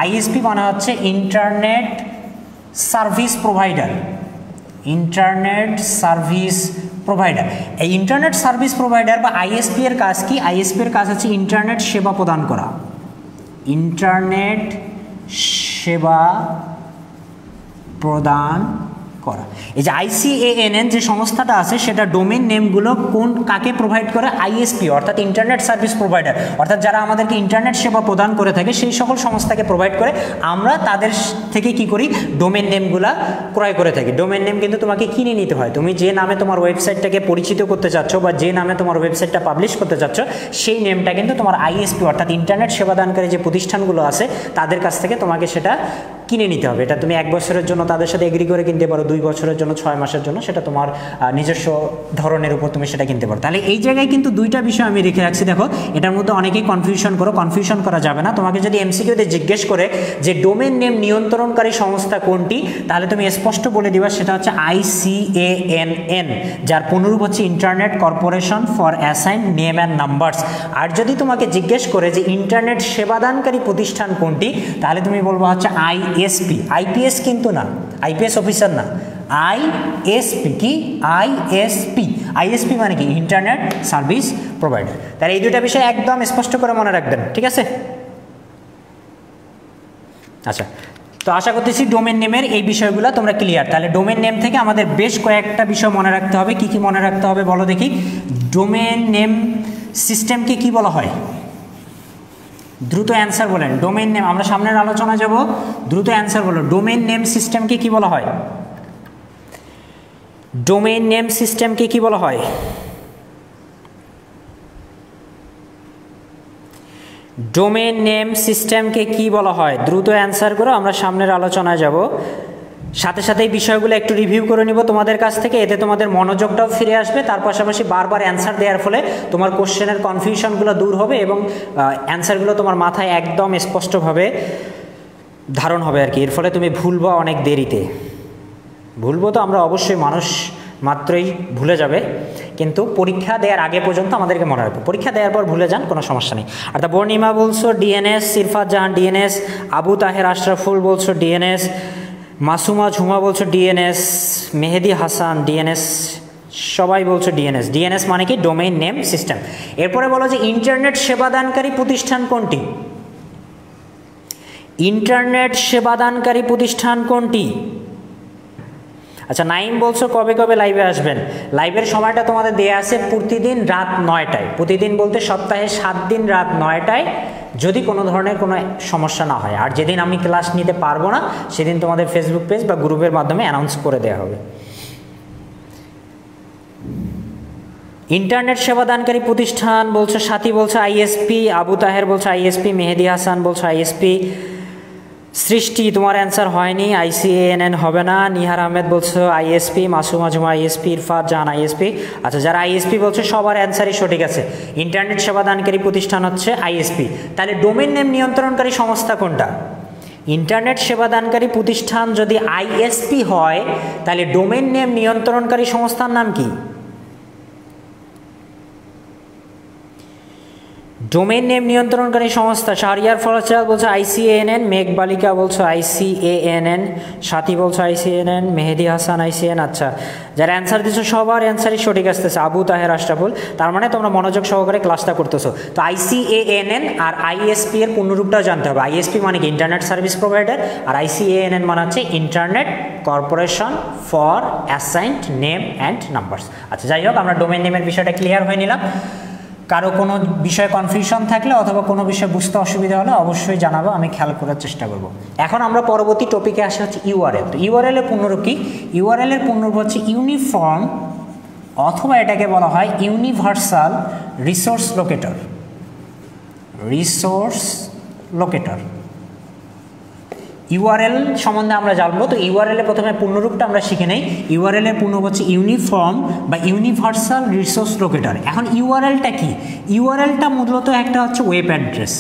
ISP মানে হচ্ছে internet service provider. Internet service provider. এই ইন্টারনেট সার্ভিস প্রোভাইডার বা ISP এর কাজ কি? ISP এর কাজ হচ্ছে ইন্টারনেট সেবা প্রদান করা। ইন্টারনেট সেবা প্রদান করা। এই যে ICANN যে সংস্থাটা আছে সেটা ডোমেন নেমগুলো কাকে প্রোভাইড করে? ISP অর্থাৎ ইন্টারনেট সার্ভিস প্রোভাইডার, অর্থাৎ যারা আমাদেরকে ইন্টারনেট সেবা প্রদান করে থাকে সেই সকল সংস্থাকে প্রোভাইড করে। আমরা তাদের থেকে কি করি? ডোমেন নেমগুলা ক্রয় করে থাকি। ডোমেন নেম কিন্তু তোমাকে কিনে নিতে হয়। তুমি যে নামে তোমার ওয়েবসাইটটাকে পরিচিত করতে চাচ্ছ বা যে নামে তোমার ওয়েবসাইটটা পাবলিশ করতে চাচ্ছ সেই নেমটা কিন্তু তোমার ISP অর্থাৎ ইন্টারনেট সেবাদানকারী যে প্রতিষ্ঠানগুলো আছে তাদের কাছ থেকে তোমাকে সেটা কিনে নিতে হবে। এটা তুমি 1 বছরের জন্য তাদের সাথে এগ্রি করে কিনতে পারো, 2 বছরের জন্য, 6 মাসের জন্য, সেটা তোমার নিজস্ব ধরনের উপর তুমি সেটা কিনতে পারো। তাহলে এই জায়গায় কিন্তু দুইটা বিষয় আমি রেখে রাখছি। দেখো এটার মধ্যে অনেকেই কনফিউশন করা যাবে না। তোমাকে যদি MCQতে জিজ্ঞেস করে যে ডোমেন নেম নিয়ন্ত্রণকারী সংস্থা কোনটি, তাহলে তুমি স্পষ্ট বলে দিবা সেটা হচ্ছে ICANN, যার পুনরূপ হচ্ছে internet corporation for assigned name and numbers. আর যদি তোমাকে জিজ্ঞেস করে যে ইন্টারনেট সেবাদানকারী প্রতিষ্ঠান কোনটি, তাহলে তুমি বলবো হচ্ছে ISP। IPS কিন্তু না, IPS অফিসার না, ISP। কি? ISP মানে কি? Internet service provider. তাহলে এই দুইটা বিষয় একদম স্পষ্ট করে মনে রাখবেন, ঠিক আছে? আচ্ছা, তো আশা করতেছি ডোমেন নেমের এই বিষয়গুলো তোমরা ক্লিয়ার। তাহলে ডোমেন নেম থেকে আমাদের বেশ কয়েকটা বিষয় মনে রাখতে হবে। কি কি মনে রাখতে হবে বলো দেখি? ডোমেন নেম সিস্টেমকে কি বলা হয়? দ্রুত অ্যান্সার বলেন। ডোমেন নেম, আমরা সামনের আলোচনা যাব, দ্রুত অ্যান্সার বলো। ডোমেন নেম সিস্টেমকে কি বলা হয়? ডোমেন নেম সিস্টেমকে কি বলা হয়? ডোমেন নেম সিস্টেমকে কি বলা হয়? দ্রুত অ্যান্সার করো, আমরা সামনের আলোচনায় যাব। সাথে সাথে এই বিষয়গুলো একটু রিভিউ করে নিব তোমাদের কাছ থেকে, এতে তোমাদের মনোযোগটাও ফিরে আসবে। তার পাশাপাশি বারবার অ্যান্সার দেওয়ার ফলে তোমার কোশ্চেনের কনফিউশনগুলো দূর হবে এবং অ্যান্সারগুলো তোমার মাথায় একদম স্পষ্টভাবে ধারণ হবে আর কি। এর ফলে তুমি ভুলবা অনেক দেরিতে। ভুলবো তো আমরা অবশ্যই, মানুষ মাত্রই ভুলে যাবে, কিন্তু পরীক্ষা দেওয়ার আগে পর্যন্ত আমাদেরকে মনে রাখবে। পরীক্ষা দেওয়ার পর ভুলে যান, কোনো সমস্যা নেই। আর তা বর্ণিমা বলছো DNS, সিরফাত জাহান DNS, আবু তাহের আশরাফুল বলছো DNS, মাসুমা ঝুমা বলছো DNS, মেহেদি হাসান DNS, সবাই বলছো DNS। DNS মানে কি? Domain name system. এরপরে বলো যে ইন্টারনেট সেবাদানকারী প্রতিষ্ঠান কোনটি? ইন্টারনেট সেবাদানকারী প্রতিষ্ঠান কোনটি? আচ্ছা, নাইম বলছো কবে কবে লাইভে আসবেন? লাইভের সময়টা তোমাদের দেয়া আছে প্রতিদিন রাত 9টায়। প্রতিদিন বলতে সপ্তাহে 7 দিন রাত 9টায়, যদি কোনো ধরনের কোনো সমস্যা না হয়। আর যেদিন আমি ক্লাস নিতে পারবো না সেদিন তোমাদের ফেসবুক পেজ বা গ্রুপের মাধ্যমে অ্যানাউন্স করে দেওয়া হবে। ইন্টারনেট সেবাদানকারী প্রতিষ্ঠান বলছো, সাথী বলছো ISP, আবু তাহের বলছো ISP, মেহেদি হাসান বলছো ISP, সৃষ্টি তোমার অ্যান্সার হয়নি, ICANN হবে না। নিহার আহমেদ বলছো ISP, মাসুম আজম ISP, ইরফাত জাহান ISP। আচ্ছা, যারা ISP বলছো সবার অ্যান্সারই সঠিক আছে। ইন্টারনেট সেবাদানকারী প্রতিষ্ঠান হচ্ছে ISP। তাহলে ডোমেন নেম নিয়ন্ত্রণকারী সংস্থা কোনটা? ইন্টারনেট সেবাদানকারী প্রতিষ্ঠান যদি ISP হয় তাহলে ডোমেন নেম নিয়ন্ত্রণকারী সংস্থার নাম কি? ডোমেন নেম নিয়ন্ত্রণকারী সংস্থা। শাহরিয়ার ফরাজ বলছে ICANN, মেঘ বালিকা বলছো ICANN, সাথী বলছো ICANN, মেহেদি হাসান ICANN। আচ্ছা, যারা অ্যান্সার দিচ্ছ সবার অ্যান্সারই সঠিক আসতেছে। আবু তাহের আশরাফুল, তার মানে তোমরা মনোযোগ সহকারে ক্লাসটা করতেছো। তো ICANN আর ISP এর পূর্ণরূপটাও জানতে হবে। ISP মানে কি? ইন্টারনেট সার্ভিস প্রোভাইডার, আর ICANN মানে হচ্ছে internet corporation for assigned name and numbers. আচ্ছা, যাই হোক, আমরা ডোমেন নেমের বিষয়টা ক্লিয়ার হয়ে নিলাম। কারো কোনো বিষয়ে কনফিউশন থাকলে অথবা কোনো বিষয়ে বুঝতে অসুবিধা হলে অবশ্যই জানাবো, আমি খেয়াল করার চেষ্টা করব। এখন আমরা পরবর্তী টপিকে আসা হচ্ছে URL। তো URL এর পূর্ণরূপ কি? URL এর পূর্ণরূপ হচ্ছে ইউনিফর্ম, অথবা এটাকে বলা হয় universal resource locator. Resource locator URL সম্বন্ধে আমরা জানবো। তো URL এর প্রথমে পূর্ণরূপটা আমরা শিখে নেই। URL এর পূর্ণরূপ হচ্ছে ইউনিফর্ম বা ইউনিভার্সাল রিসোর্স লোকেটর। এখন URLটা কি? URLটা মূলত একটা হচ্ছে ওয়েব অ্যাড্রেস।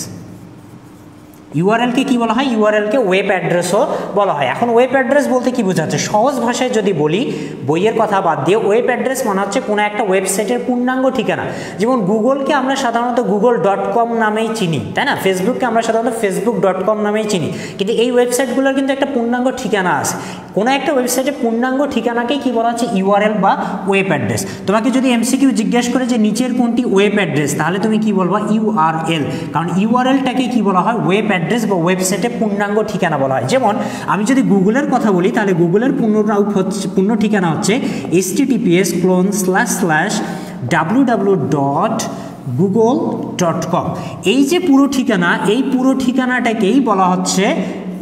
URL-কে কি বলা হয়? URL-কে ওয়েব অ্যাড্রেসও বলা হয়। এখন ওয়েব অ্যাড্রেস বলতে কি বোঝাচ্ছে? সহজ ভাষায় যদি বলি, বইয়ের কথা বাদ দিয়ে, ওয়েব অ্যাড্রেস মানে হচ্ছে কোনো একটা ওয়েবসাইটের পূর্ণাঙ্গ ঠিকানা। যেমন গুগলকে আমরা সাধারণত google.com নামেই চিনি, তাই না? ফেসবুককে আমরা সাধারণত facebook.com নামেই চিনি, কিন্তু এই ওয়েবসাইটগুলোর কিন্তু একটা পূর্ণাঙ্গ ঠিকানা আছে। কোনো একটা ওয়েবসাইটের পূর্ণাঙ্গ ঠিকানাকেই কি বলা হচ্ছে? URL বা ওয়েব অ্যাড্রেস। তোমাকে যদি MCQ জিজ্ঞেস করে যে নিচের কোনটি ওয়েব অ্যাড্রেস, তাহলে তুমি কি বলবা? URL। কারণ URL-টাকে কি বলা হয়? ওয়েব অ্যাড্রেস বা ওয়েবসাইটের পূর্ণাঙ্গ ঠিকানা বলা হয়। যেমন আমি যদি গুগলের কথা বলি, তাহলে গুগলের পূর্ণ ঠিকানা হচ্ছে https://www.google.com। এই যে পুরো ঠিকানা, এই পুরো ঠিকানাটাকেই বলা হচ্ছে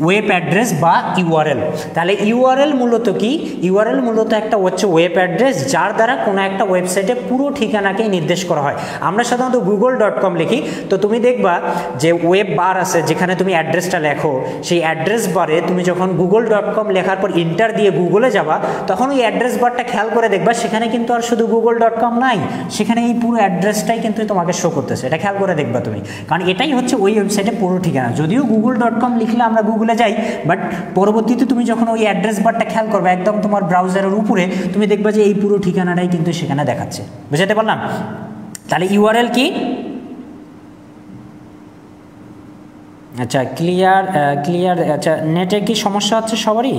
ওয়েব অ্যাড্রেস বা URL। তাহলে URL মূলত কি? URL মূলত একটা হচ্ছে ওয়েব অ্যাড্রেস, যার দ্বারা কোনো একটা ওয়েবসাইটে পুরো ঠিকানাকেই নির্দেশ করা হয়। আমরা সাধারণত google.com লিখি, তো তুমি দেখবা যে ওয়েব বার আছে যেখানে তুমি অ্যাড্রেসটা লেখো, সেই অ্যাড্রেস বারে তুমি যখন google.com লেখার পর ইন্টার দিয়ে গুগলে যাবা, তখন ওই অ্যাড্রেস বারটা খেয়াল করে দেখবা সেখানে কিন্তু আর শুধু google.com নাই, সেখানে এই পুরো অ্যাড্রেসটাই কিন্তু তোমাকে শো করতেছে। এটা খেয়াল করে দেখবা তুমি, কারণ এটাই হচ্ছে ওই ওয়েবসাইটের পুরো ঠিকানা। যদিও google.com লিখলে আমরা গুগলে যাই, বাট পরবর্তীতে তুমি যখন ওই অ্যাড্রেস বারটা খেয়াল করবে একদম তোমার ব্রাউজারের উপরে, তুমি দেখবে যে এই পুরো ঠিকানাটাই কিন্তু সেখানে দেখাচ্ছে। বুঝতে পারলাম? তাহলে URL কি? আচ্ছা, ক্লিয়ার। আচ্ছা, নেটে কি সমস্যা হচ্ছে সবারই?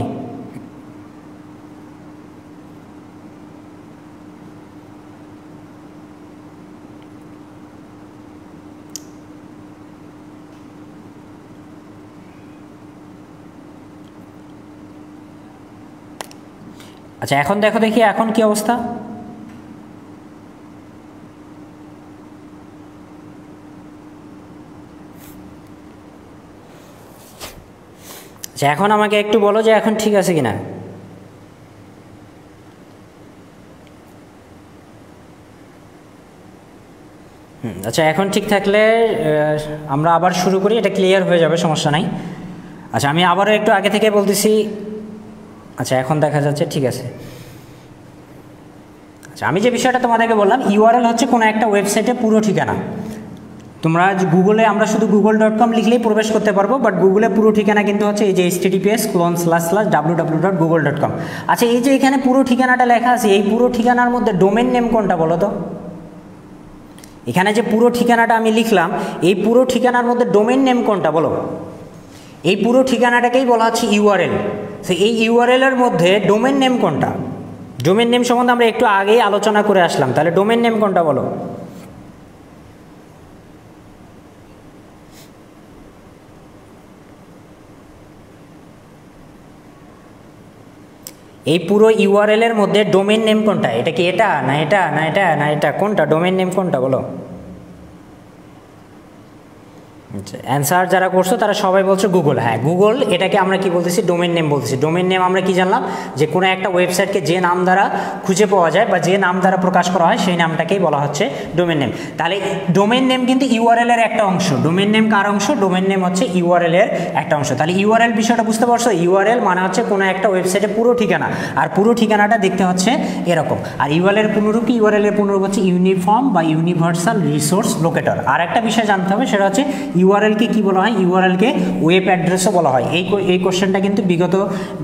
আচ্ছা, এখন দেখো দেখি এখন কি অবস্থা। আচ্ছা, এখন আমাকে একটু বলো যে এখন ঠিক আছে কিনা। আচ্ছা, এখন ঠিক থাকলে আমরা আবার শুরু করি, এটা ক্লিয়ার হয়ে যাবে, সমস্যা নাই। আচ্ছা, আমি আবারও একটু আগে থেকে বলতেছি। আচ্ছা, এখন দেখা যাচ্ছে ঠিক আছে। আচ্ছা, আমি যে বিষয়টা তোমাদেরকে বললাম, URL হচ্ছে কোনো একটা ওয়েবসাইটের পুরো ঠিকানা। তোমরা গুগলে, আমরা শুধু google.com লিখলেই প্রবেশ করতে পারবো, বাট গুগলে পুরো ঠিকানা কিন্তু হচ্ছে এই যে https://www.google.com। আচ্ছা, এই যে এখানে পুরো ঠিকানাটা লেখা আছে, এই পুরো ঠিকানার মধ্যে ডোমেন নেম কোনটা বলো তো? এখানে যে পুরো ঠিকানাটা আমি লিখলাম, এই পুরো ঠিকানার মধ্যে ডোমেন নেম কোনটা বলো? এই পুরো ঠিকানাটাকেই বলা হচ্ছে URL। তো এই URL এর মধ্যে ডোমেন নেম কোনটা? ডোমেন নেম সম্বন্ধে আমরা একটু আগেই আলোচনা করে আসলাম, তাহলে ডোমেন নেম কোনটা বলো? এই পুরো URL এর মধ্যে ডোমেন নেম কোনটা? এটা কি এটা না এটা না এটা না এটা? কোনটা ডোমেন নেম কোনটা বলো? আচ্ছা, অ্যান্সার যারা করছো তারা সবাই বলছো গুগল। হ্যাঁ, গুগল, এটাকে আমরা কি বলতেছি, ডোমেন নেম বলতেছি। ডোমেন নেম আমরা কি জানলাম, যে কোনো একটা ওয়েবসাইটকে যে নাম দ্বারা খুঁজে পাওয়া যায় বা যে নাম দ্বারা প্রকাশ করা হয় সেই নামটাকেই বলা হচ্ছে ডোমেন নেম। তাহলে ডোমেন নেম কিন্তু ইউআরএল এর একটা অংশ। ডোমেন নেম কার অংশ? ডোমেন নেম হচ্ছে ইউআরএল এর একটা অংশ। তাহলে ইউআরএল বিষয়টা বুঝতে পারছো? ইউআরএল মানে হচ্ছে কোনো একটা ওয়েবসাইটে পুরো ঠিকানা, আর পুরো ঠিকানাটা দেখতে হচ্ছে এরকম। আর ইউআরএল এর পুনরূপ কি? ইউআরএল এর পুনরূপ হচ্ছে ইউনিফর্ম বা ইউনিভার্সাল রিসোর্স লোকেটর। আর একটা বিষয় জানতে হবে, সেটা হচ্ছে ইউআরএলকে কি বলা হয়? ইউআরএলকে ওয়েব অ্যাড্রেসও বলা হয়। এই কোশ্চেনটা কিন্তু বিগত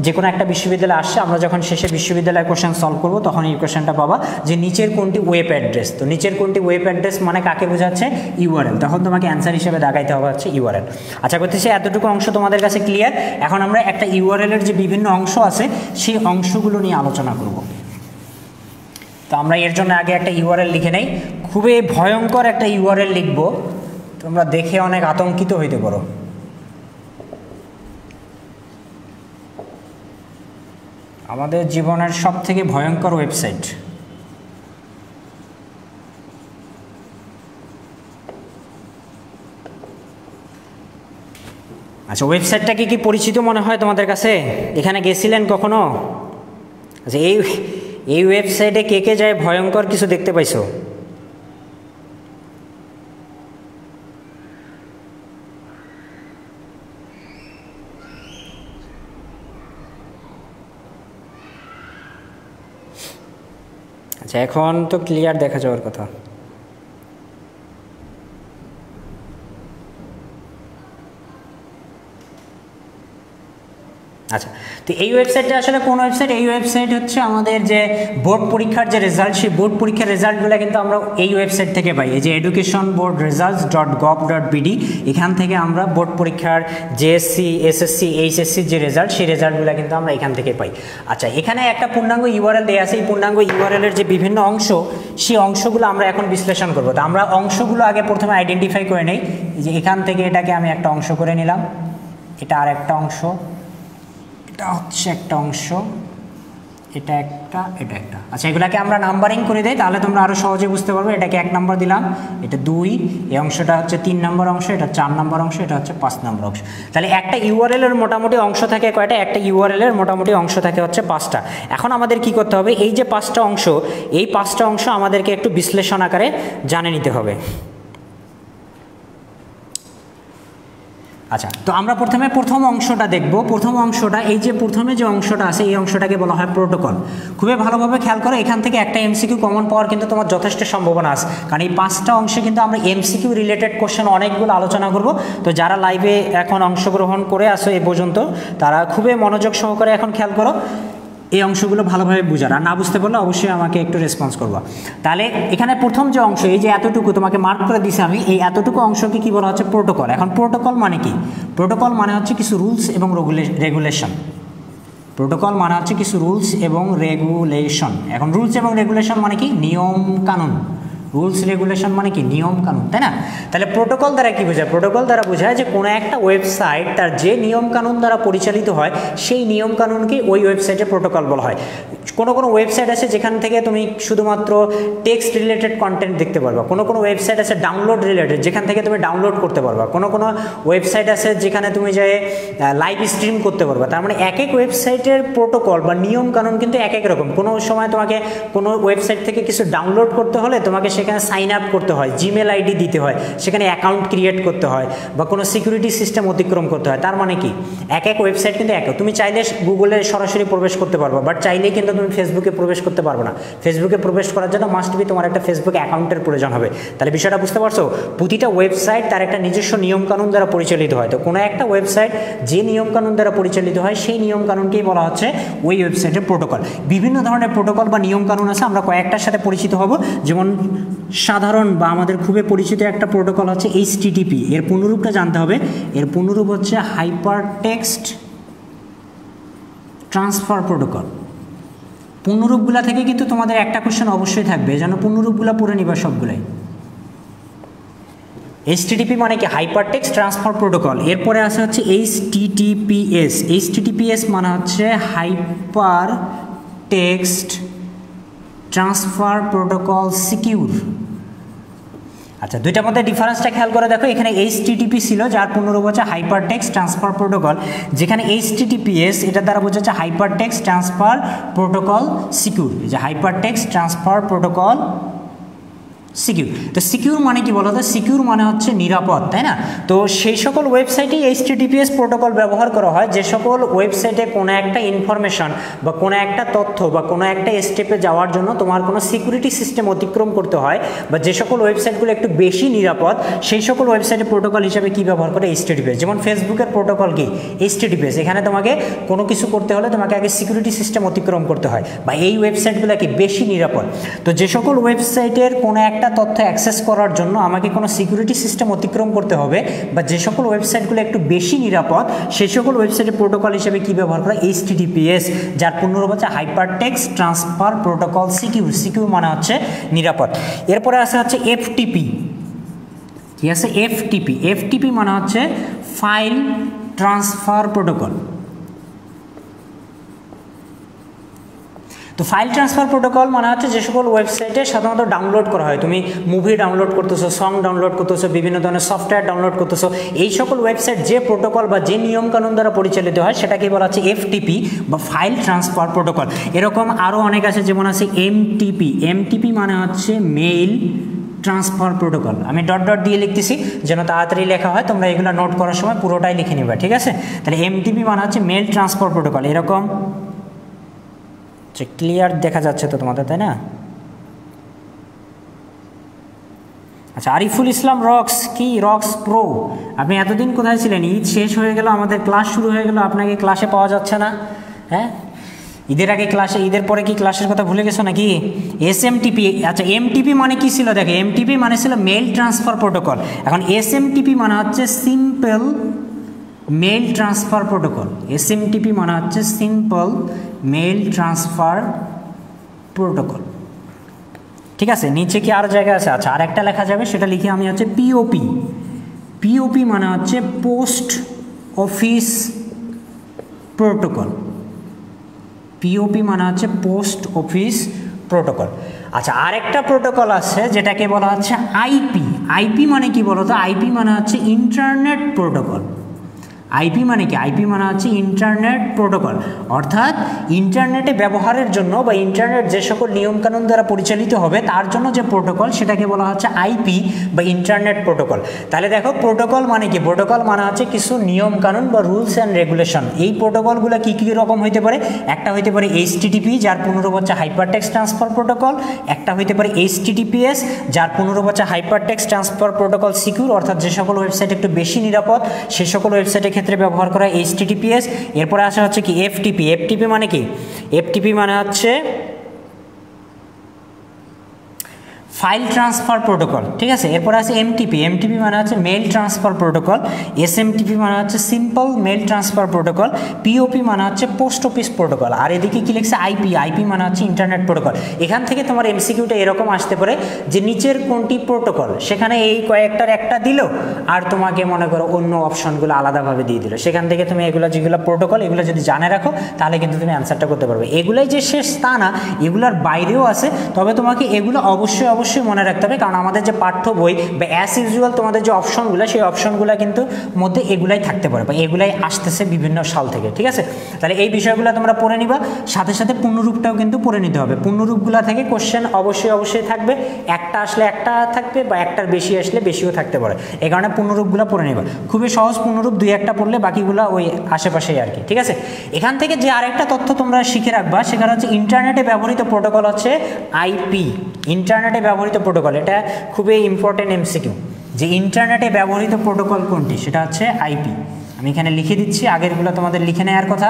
যে কোনো একটা বিশ্ববিদ্যালয়ে আসছে। আমরা যখন শেষে বিশ্ববিদ্যালয়ের কোশ্চেন সলভ করব তখন এই কোশ্চেনটা পাবা, যে নিচের কোনটি ওয়েব অ্যাড্রেস। তো নিচের কোনটি ওয়েব অ্যাড্রেস মানে কাকে বোঝাচ্ছে? ইউআরএল। তখন তোমাকে অ্যান্সার হিসেবে দেখাইতে হবে হচ্ছে ইউআরএল। আচ্ছা করতেছি, এতটুকু অংশ তোমাদের কাছে ক্লিয়ার। এখন আমরা একটা ইউআরএল এর যে বিভিন্ন অংশ আছে সেই অংশগুলো নিয়ে আলোচনা করব। তো আমরা এর জন্য আগে একটা ইউআরএল লিখে নেই। খুবই ভয়ঙ্কর একটা ইউআরএল লিখব, তোমরা দেখে অনেক আতঙ্কিত হইতে পারো। আমাদের জীবনের সবথেকে ভয়ঙ্কর ওয়েবসাইট। আচ্ছা, ওয়েবসাইটটাকে কি পরিচিত মনে হয় তোমাদের কাছে? এখানে গেছিলেন কখনো? আচ্ছা, এই ওয়েবসাইটে কে কে যায় ভয়ঙ্কর কিছু দেখতে পাইছো? আচ্ছা, এখন তো ক্লিয়ার দেখা যাওয়ার কথা। আচ্ছা, তো এই ওয়েবসাইটটা আসলে কোন ওয়েবসাইট? এই ওয়েবসাইট হচ্ছে আমাদের যে বোর্ড পরীক্ষার যে রেজাল্ট, সেই বোর্ড পরীক্ষার রেজাল্টগুলো কিন্তু আমরা এই ওয়েবসাইট থেকে পাই। এই যে educationboardresults.gov.bd, এখান থেকে আমরা বোর্ড পরীক্ষার জেএসসি, এসএসসি, এইচএসসি যে রেজাল্ট, সেই রেজাল্টগুলো কিন্তু আমরা এখান থেকে পাই। আচ্ছা, এখানে একটা পূর্ণাঙ্গ ইউআরএল দেওয়া আছে। এই পূর্ণাঙ্গ ইউআরএল এর যে বিভিন্ন অংশ, সেই অংশগুলো আমরা এখন বিশ্লেষণ করবো। তো আমরা অংশগুলো আগে প্রথমে আইডেন্টিফাই করে নেই। যে এখান থেকে এটাকে আমি একটা অংশ করে নিলাম, এটা আর একটা অংশ, এটা হচ্ছে একটা অংশ, এটা একটা, এটা একটা। আচ্ছা, এগুলাকে আমরা নাম্বারিং করে দিই, তাহলে তোমরা আরও সহজে বুঝতে পারবে। এটাকে 1 নম্বর দিলাম, এটা 2, এই অংশটা হচ্ছে 3 নম্বর অংশ, এটা 4 নম্বর অংশ, এটা হচ্ছে 5 নম্বর অংশ। তাহলে একটা ইউআরএল এর মোটামুটি অংশ থাকে কয়টা? একটা ইউআরএল এর মোটামুটি অংশ থাকে হচ্ছে 5টা। এখন আমাদের কি করতে হবে? এই যে 5টা অংশ, এই 5টা অংশ আমাদেরকে একটু বিশ্লেষণ আকারে জানে নিতে হবে। আচ্ছা, তো আমরা প্রথমে প্রথম অংশটা দেখব। প্রথম অংশটা, এই যে প্রথমে যে অংশটা আছে, এই অংশটাকে বলা হয় প্রোটোকল। খুবই ভালোভাবে খেয়াল করো, এখান থেকে একটা এমসিকিউ কমন পাওয়ার কিন্তু তোমার যথেষ্ট সম্ভাবনা আছে, কারণ এই 5টা অংশে কিন্তু আমরা এমসিকিউ রিলেটেড কোশ্চেন অনেকগুলো আলোচনা করব। তো যারা লাইভে এখন অংশগ্রহণ করে আসো এ পর্যন্ত, তারা খুবই মনোযোগ সহকারে এখন খেয়াল করো, এই অংশগুলো ভালোভাবে বুঝার। আর না বুঝতে পারলে অবশ্যই আমাকে একটু রেসপন্স করবা। তাহলে এখানে প্রথম যে অংশ, এই যে এতটুকু তোমাকে মার্ক করে দিছি আমি, এই এতটুকু অংশকে কি বলা হচ্ছে? প্রোটোকল। এখন প্রোটোকল মানে কি? প্রোটোকল মানে হচ্ছে কিছু রুলস এবং রেগুলেশন। প্রোটোকল মানে হচ্ছে কিছু রুলস এবং রেগুলেশন। এখন রুলস এবং রেগুলেশন মানে কি? নিয়ম কানুন। রুলস রেগুলেশন মানে কি? নিয়ম কানুন, তাই না? তাহলে প্রোটোকল দ্বারা কি বোঝায়? প্রোটোকল দ্বারা বোঝায় যে কোনো একটা ওয়েবসাইট তার যে নিয়ম কানুন দ্বারা পরিচালিত হয়, সেই নিয়ম কানুনকে ওই ওয়েবসাইটে প্রোটোকল বলা হয়। কোনো ওয়েবসাইট আছে যেখান থেকে তুমি শুধুমাত্র টেক্সট রিলেটেড কন্টেন্ট দেখতে পারবা। কোনো ওয়েবসাইট আছে ডাউনলোড রিলেটেড, যেখান থেকে তুমি ডাউনলোড করতে পারবা। কোনো ওয়েবসাইট আছে যেখানে তুমি যে লাইভ স্ট্রিম করতে পারবা। তার মানে এক এক ওয়েবসাইটের প্রোটোকল বা নিয়ম কানুন কিন্তু এক এক রকম। কোনো সময় তোমাকে কোনো ওয়েবসাইট থেকে কিছু ডাউনলোড করতে হলে তোমাকে সেখানে সাইন আপ করতে হয়, জিমেল আইডি দিতে হয়, সেখানে অ্যাকাউন্ট ক্রিয়েট করতে হয়, বা কোনো সিকিউরিটি সিস্টেম অতিক্রম করতে হয়। তার মানে কি? এক এক ওয়েবসাইট কিন্তু এক। তুমি চাইলে গুগলে সরাসরি প্রবেশ করতে পারবা, বাট চাইলেই কিন্তু তুমি ফেসবুকে প্রবেশ করতে পারবে না। ফেসবুকে প্রবেশ করার জন্য মাস্ট বি তোমার একটা ফেসবুক অ্যাকাউন্টের প্রয়োজন হবে। তাহলে বিষয়টা বুঝতে পারছো? প্রতিটা ওয়েবসাইট তার একটা নিজস্ব নিয়মকানুন দ্বারা পরিচালিত হয়। তো কোনো একটা ওয়েবসাইট যে নিয়মকানুন দ্বারা পরিচালিত হয়, সেই নিয়মকানুনকেই বলা হচ্ছে ওই ওয়েবসাইটের প্রোটোকল। বিভিন্ন ধরনের প্রোটোকল বা নিয়মকানুন আছে, আমরা কয়েকটার সাথে পরিচিত হব। যেমন সাধারণ বা আমাদের খুবই পরিচিত একটা প্রোটোকল হচ্ছে HTTP। এর পুনরূপটা জানতে হবে। এর পুনরূপ হচ্ছে হাইপারটেক্সট ট্রান্সফার প্রোটোকল। পুনরূপগুলা থেকে কিন্তু তোমাদের একটা কোশ্চেন অবশ্যই থাকবে, যেন পুনরূপগুলা পড়ে নিবা সবগুলাই। HTTP মানে কি? Hypertext transfer protocol. এরপরে আছে হচ্ছে HTTPS। HTTPS মানে হচ্ছে হাইপারটেক্সট ট্রান্সফার প্রোটোকল সিকিউর। আচ্ছা, দুইটার মধ্যে ডিফারেন্সটা খেয়াল করে দেখো। এখানে এইচটিটিপি ছিল, যার পূর্ণরূপ হচ্ছে হাইপার টেক্সট ট্রান্সফার প্রোটোকল, যেখানে এইচটিটিপিএস এটার দ্বারা বোঝাচ্ছে hypertext transfer protocol secure, যে hypertext transfer protocol secure. তো সিকিউর মানে কি বলো তো? সিকিউর মানে হচ্ছে নিরাপদ, তাই না? তো সেই সকল ওয়েবসাইটেই এইচটিটিপিএস প্রোটোকল ব্যবহার করা হয় যে সকল ওয়েবসাইটে কোনো একটা ইনফরমেশন বা কোনো একটা তথ্য বা কোনো একটা স্টেপে যাওয়ার জন্য তোমার কোনো সিকিউরিটি সিস্টেম অতিক্রম করতে হয়, বা যে সকল ওয়েবসাইটগুলো একটু বেশি নিরাপদ সেই সকল ওয়েবসাইটে প্রোটোকল হিসেবে কি ব্যবহার করে? এইচটিটিপিএস। যেমন ফেসবুকের প্রোটোকল কি? এইচটিটিপিএস। এখানে তোমাকে কোনো কিছু করতে হলে তোমাকে আগে সিকিউরিটি সিস্টেম অতিক্রম করতে হয়, বা এই ওয়েবসাইটগুলো কি বেশি নিরাপদ। তো যে সকল ওয়েবসাইটের কোনো একটা তথ্য অ্যাক্সেস করার জন্য আমাকে কোনো সিকিউরিটি সিস্টেম অতিক্রম করতে হবে, বা যে সকল ওয়েবসাইটগুলো একটু বেশি নিরাপদ সেই সকল ওয়েবসাইটের প্রোটোকল হিসেবে কি ব্যবহার করা? এইচটিটিপিএস, যার পূর্ণরূপ হচ্ছে hypertext transfer protocol secure. Secure মানে হচ্ছে নিরাপদ। এরপরে আছে হচ্ছে এফটিপি। কি আছে? এফটিপি। এফটিপি মানে হচ্ছে ফাইল ট্রান্সফার প্রোটোকল। তো ফাইল ট্রান্সফার প্রোটোকল মানে হচ্ছে যে সকল ওয়েবসাইটে সাধারণত ডাউনলোড করা হয়, তুমি মুভি ডাউনলোড করতেছো, সং ডাউনলোড করতেছো, বিভিন্ন ধরনের সফটওয়্যার ডাউনলোড করতেছো, এই সকল ওয়েবসাইট যে প্রোটোকল বা যে নিয়মকানুন দ্বারা পরিচালিত হয় সেটাকে বলা হচ্ছে এফটিপি বা ফাইল ট্রান্সফার প্রোটোকল। এরকম আরও অনেক আছে, যেমন আছে এমটিপি। এমটিপি মানে হচ্ছে মেইল ট্রান্সফার প্রোটোকল। আমি ডট ডট দিয়ে লিখতেছি যেন তাড়াতাড়ি লেখা হয়, তোমরা এগুলো নোট করার সময় পুরোটাই লিখে নিবা, ঠিক আছে? তাহলে এমটিপি মানে হচ্ছে মেইল ট্রান্সফার প্রোটোকল। এরকম ক্লিয়ার দেখা যাচ্ছে তো তোমাদের, তাই না? আচ্ছা, আরিফুল ইসলাম রক্স। কি রক্স প্রো? আপনি এতদিন কোথায় ছিলেন? ঈদ শেষ হয়ে গেল, আমাদের ক্লাস শুরু হয়ে গেল, আপনাকে ক্লাসে পাওয়া যাচ্ছে না। হ্যাঁ, ঈদের আগে ক্লাসে, ঈদের পরে কি ক্লাসের কথা ভুলে গেছো নাকি? এসএমটিপি। আচ্ছা, এমটিপি মানে কি ছিল? দেখো, এমটিপি মানে ছিল মেইল ট্রান্সফার প্রোটোকল। এখন এসএমটিপি মানে হচ্ছে simple mail transfer protocol. SMTP মানে হচ্ছে সিম্পল মেইল ট্রান্সফার প্রোটোকল, ঠিক আছে? নিচে কি আর জায়গা আছে? আচ্ছা, আর একটা লেখা যাবে, সেটা লিখে আমি হচ্ছে পিওপি। পিওপি মানে হচ্ছে পোস্ট অফিস প্রোটোকল। পিওপি মানে হচ্ছে পোস্ট অফিস প্রোটোকল। আচ্ছা, আরেকটা প্রোটোকল আছে যেটাকে বলা হচ্ছে আইপি। আইপি মানে কি বলো তো? আইপি মানে হচ্ছে ইন্টারনেট প্রোটোকল। আইপি মানে কি? আইপি মানে হচ্ছে ইন্টারনেট প্রোটোকল, অর্থাৎ ইন্টারনেটে ব্যবহারের জন্য বা ইন্টারনেট যে সকল নিয়মকানুন দ্বারা পরিচালিত হবে তার জন্য যে প্রোটোকল সেটাকে বলা হচ্ছে আইপি বা ইন্টারনেট প্রোটোকল। তাহলে দেখো, প্রোটোকল মানে কি? প্রোটোকল মানে হচ্ছে কিছু নিয়মকানুন বা রুলস অ্যান্ড রেগুলেশন। এই প্রোটোকলগুলো কী কী রকম হইতে পারে? একটা হইতে পারে এইচটিটিপি, যার পূর্ণরূপ হচ্ছে হাইপার টেক্সট ট্রান্সফার প্রোটোকল। একটা হইতে পারে এইচটিটিপিএস, যার পূর্ণরূপ হচ্ছে hypertext transfer protocol secure, অর্থাৎ যে সকল ওয়েবসাইট একটু বেশি নিরাপদ সে সকল ওয়েবসাইটে ক্ষেত্রে ব্যবহার করা এইচটিটিপিএস। এরপরে আসা হচ্ছে কি এফটিপি। এফটিপি মানে কি? এফটিপি মানে হচ্ছে ফাইল ট্রান্সফার প্রোটোকল, ঠিক আছে? এরপরে আছে এমটিপি। এমটিপি মানে হচ্ছে মেইল ট্রান্সফার প্রোটোকল। এসএমটিপি মানে হচ্ছে simple mail transfer protocol. POP মানে হচ্ছে পোস্ট অফিস প্রোটোকল। আর এদিকে কি লিখছে? আইপি। আইপি মানে হচ্ছে ইন্টারনেট প্রোটোকল। এখান থেকে তোমার এমসিকিউটা এরকম আসতে পারে যে নিচের কোনটি প্রোটোকল, সেখানে এই কয়েকটার একটা দিল আর তোমাকে মনে করো অন্য অপশনগুলো আলাদাভাবে দিয়ে দিল। সেখান থেকে তুমি এগুলো যেগুলো প্রোটোকল এগুলো যদি জানে রাখো তাহলে কিন্তু তুমি অ্যান্সারটা করতে পারবে। এগুলাই যে শেষ তা না, এগুলার বাইরেও আছে, তবে তোমাকে এগুলো অবশ্যই অবশ্যই মনে রাখতে হবে, কারণ আমাদের যে পাঠ্য বই বা অ্যাজ ইউজুয়াল তোমাদের যে অপশনগুলো সেই অপশনগুলো কিন্তু মধ্যে এগুলাই থাকতে পারে বা এগুলাই আসতেছে বিভিন্ন সাল থেকে, ঠিক আছে? তাহলে এই বিষয়গুলো তোমরা পড়ে নিবা, সাথে সাথে পূর্ণরূপটাও কিন্তু পড়ে নিতে হবে। পূর্ণরূপগুলো থেকে কোশ্চেন অবশ্যই অবশ্যই থাকবে, একটা আসলে একটা থাকবে বা একটার বেশি আসলে বেশিও থাকতে পারে, এই কারণে পূর্ণরূপগুলো পড়ে নিবা। খুবই সহজ পূর্ণরূপ, দুই একটা পড়লে বাকিগুলো ওই আশেপাশেই আর কি, ঠিক আছে? এখান থেকে যে আরেকটা তথ্য তোমরা শিখে রাখবা সেখানে হচ্ছে ইন্টারনেটে ব্যবহৃত প্রোটোকল হচ্ছে আইপি। ইন্টারনেটে ব্যবহৃত প্রোটোকল, এটা খুবই ইম্পর্টেন্ট এমসিকিউ, যে ইন্টারনেটে ব্যবহৃত প্রোটোকল কোনটি, সেটা হচ্ছে আইপি। আমি এখানে লিখে দিচ্ছি, আগেরগুলো তোমাদের লিখে নেওয়ার কথা।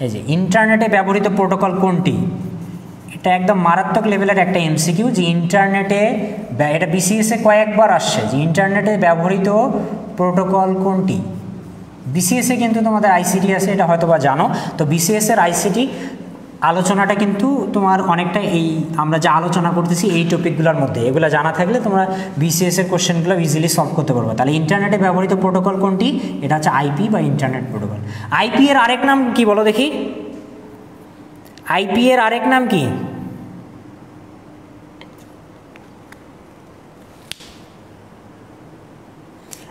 এই যে ইন্টারনেটে ব্যবহৃত প্রোটোকল কোনটি, এটা একদম মারাত্মক লেভেলের একটা এমসিকিউ, যে ইন্টারনেটে, এটা বিসিএসে কয়েকবার আসছে, যে ইন্টারনেটে ব্যবহৃত প্রোটোকল কোনটি। বিসিএসে কিন্তু তোমাদের আইসিটি আছে, এটা হয়তো বা জানো। তো বিসিএসের আইসিটি আলোচনাটা কিন্তু তোমার অনেকটা এই আমরা যা আলোচনা করতেছি এই টপিকগুলোর মধ্যে, এগুলো জানা থাকলে তোমরা বিসিএসের কোশ্চেনগুলো ইজিলি সলভ করতে পারবে। তাহলে ইন্টারনেটে ব্যবহৃত প্রোটোকল কোনটি, এটা হচ্ছে আইপি বা ইন্টারনেট প্রোটোকল। আইপি এর আরেক নাম কি বলো দেখি? আইপি এর আরেক নাম কি?